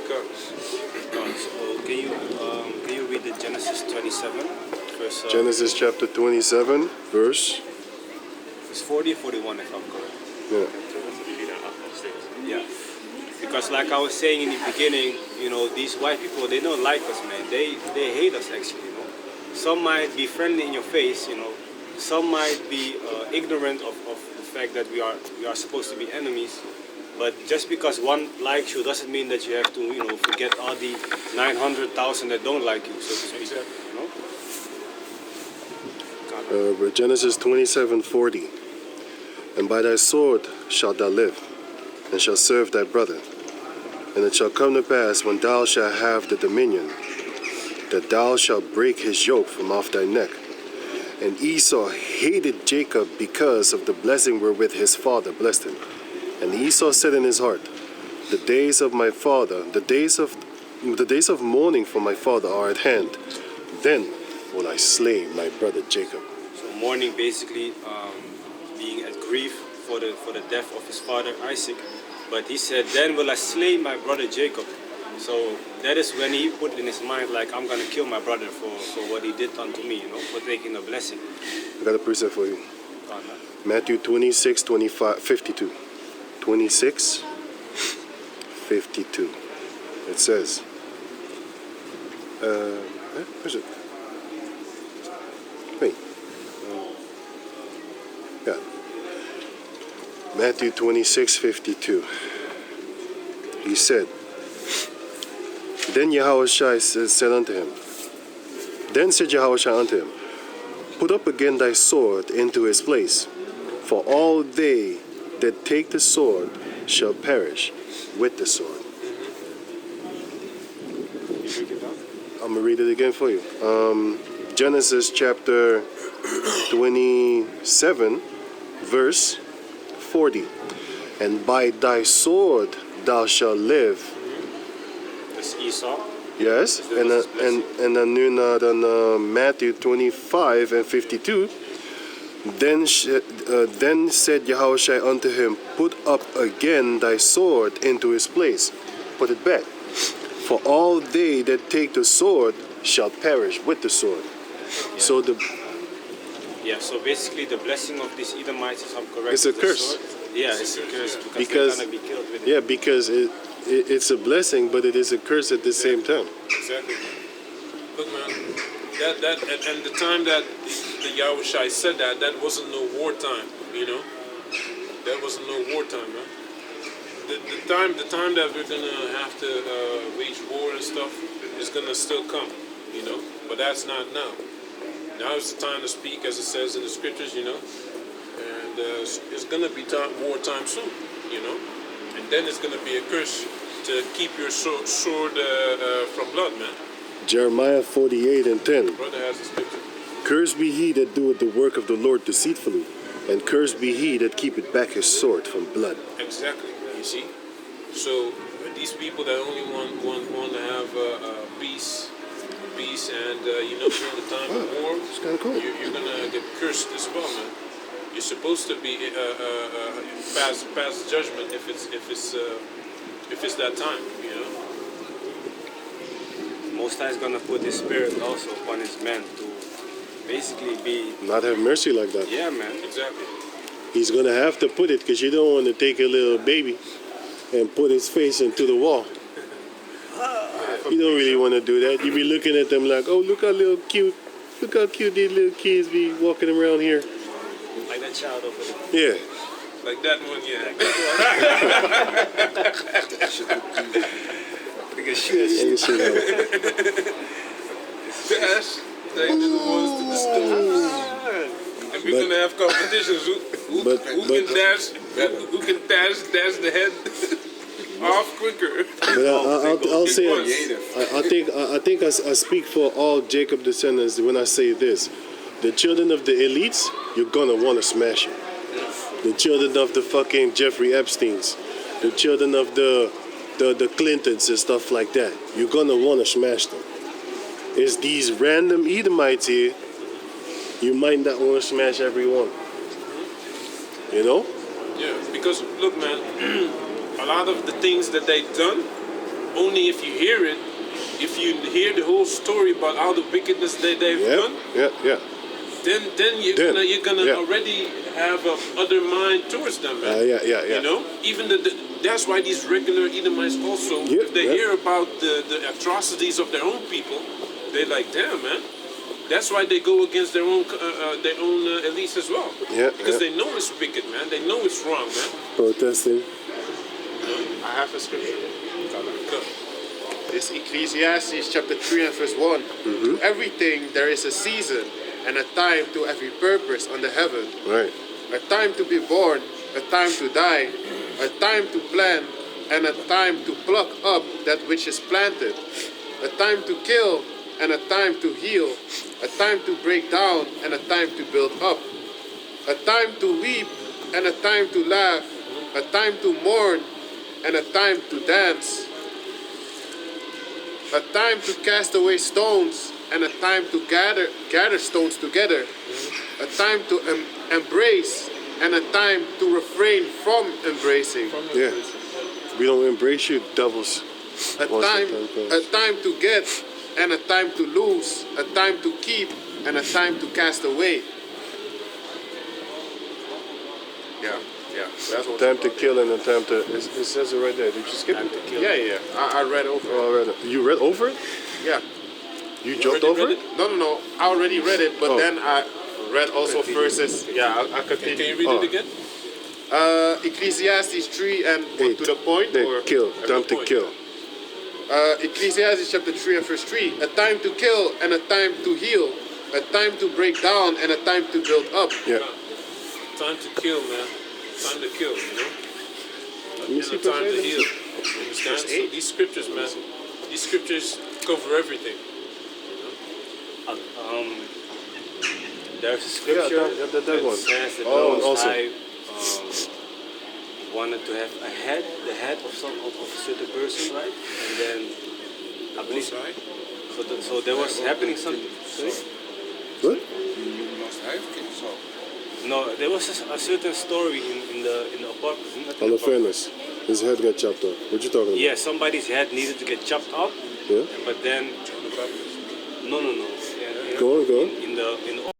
So can you read the Genesis 27, verse Genesis chapter 27, verse. it's 40 or 41 if I'm correct. Yeah. Yeah. Because like I was saying in the beginning, you know, these white people, they don't like us, man. They hate us actually, you know. Some might be friendly in your face, you know. Some might be ignorant of the fact that we are supposed to be enemies. But just because one likes you doesn't mean that you have to, you know, forget all the 900,000 that don't like you, so to speak. You know? Genesis 27:40. And by thy sword shalt thou live, and shalt serve thy brother. And it shall come to pass, when thou shalt have the dominion, that thou shalt break his yoke from off thy neck. And Esau hated Jacob because of the blessing wherewith his father blessed him. And Esau said in his heart, the days of my father, the days of mourning for my father are at hand. Then will I slay my brother Jacob. So mourning basically being at grief for the death of his father Isaac. But he said, then will I slay my brother Jacob. So that is when he put in his mind, like, I'm going to kill my brother for what he did unto me, you know, for taking a blessing. I got a precept for you. God, man. Matthew 26:52. 26:52. It says, where's it? Wait. Yeah. Matthew 26:52. He said, Then Yahushua said unto him, Then said Yahushua unto him, Put up again thy sword into his place, for all they that take the sword shall perish with the sword. I'm going to read it again for you. Genesis chapter 27, verse 40. And by thy sword thou shalt live. That's Esau. Yes, and then nu dan Matthew 25:52. Then said Yahushua unto him, Put up again thy sword into his place. Put it back. For all they that take the sword shall perish with the sword. Yeah. So So basically the blessing of these Edomites, if I'm correct, It's a is the curse. sword. Yeah, it's a curse Because- they're gonna be killed with it. yeah, because it's a blessing, but it is a curse at the same time. Exactly. Look, man, and the time that the Yahushua said that wasn't no wartime, you know. That wasn't no wartime, man. The time that we're gonna have to wage war and stuff is gonna still come, you know. But that's not now. Now is the time to speak, as it says in the scriptures, you know. And it's going to be war time soon, you know. And then it's going to be a curse to keep your sword from blood, man. Jeremiah 48:10. Brother has the scripture. Cursed be he that doeth the work of the Lord deceitfully, and cursed be he that keepeth back his sword from blood. Exactly. You see. So these people that only want to have peace, and you know, during the time of war, It's kind of cool. you're gonna get cursed as well, man. You're supposed to be pass judgment if it's that time, you know. Most High is gonna put His Spirit also upon His men to basically be. Not have mercy like that. Yeah, man. Exactly. He's gonna have to put it because you don't want to take a little baby and put his face into the wall. You don't really want to do that. You be looking at them like, oh, look how cute these little kids be walking around here. Like that child over there. Yeah. Like that one, yeah. Because she is. You see that? Dash, they the ones to the store. And we're gonna have competitions. Who can dash the head off quicker? But I'll say Creative. I think I speak for all Jacob descendants when I say this: the children of the elites, you're gonna want to smash them. The children of the fucking Jeffrey Epsteins, the children of the Clintons and stuff like that, you're gonna want to smash them. It's these random Edomites here, you might not want to smash everyone. You know? Yeah, because look, man, a lot of the things that they've done, only if you hear it, if you hear the whole story about all the wickedness that they've done, Yeah. then you're gonna yeah. already have a other mind towards them, man. Yeah. You know, even that's why these regular Edomites also, Yeah, if they yeah. hear about the atrocities of their own people, they're like, damn, man. That's why they go against their own elites as well. Yeah, Because yeah. they know it's wicked, man. They know it's wrong, man. Protesting. I have a scripture. Go. This Ecclesiastes chapter 3 and verse 1. To everything there is a season and a time to every purpose under heaven. Right. A time to be born, a time to die, a time to plant, and a time to pluck up that which is planted. A time to kill and a time to heal. A time to break down and a time to build up. A time to weep and a time to laugh. A time to mourn and a time to dance. A time to cast away stones and a time to gather stones together. A time to embrace and a time to refrain from embracing. Yeah. We don't embrace you, devils. A time to get and a time to lose. A time to keep and a time to cast away. Yeah. That's what. Time to kill and a time to. It says it right there. Did you skip Time it? to kill. Yeah. I read over. Oh, I read it. You read over it? Yeah. You jumped already over read it? No. I already read it, but Oh. then I read also verses. Yeah, I continue. Can you read Oh. it again? Ecclesiastes 3 and Eight. to the point. Then Or kill. Time to point. kill. Ecclesiastes chapter 3 and verse 3. A time to kill and a time to heal. A time to break down and a time to build up. Yeah. Time to kill, man. Time to kill, you know? me And see a time to verse heal. You understand? So these scriptures, man, these scriptures cover everything. There's a scripture Yeah, that that one. says that Oh, Most also. High wanted to have a head, the head of a certain person, right? And then I believe so there was happening something. Sorry? What? You must have kids, so. No, there was a certain story in the apartment. not in On the the fairness. His head got chopped off. What you talking about? Yeah, somebody's head needed to get chopped up, Yeah? but then no. Yeah, Go on. in the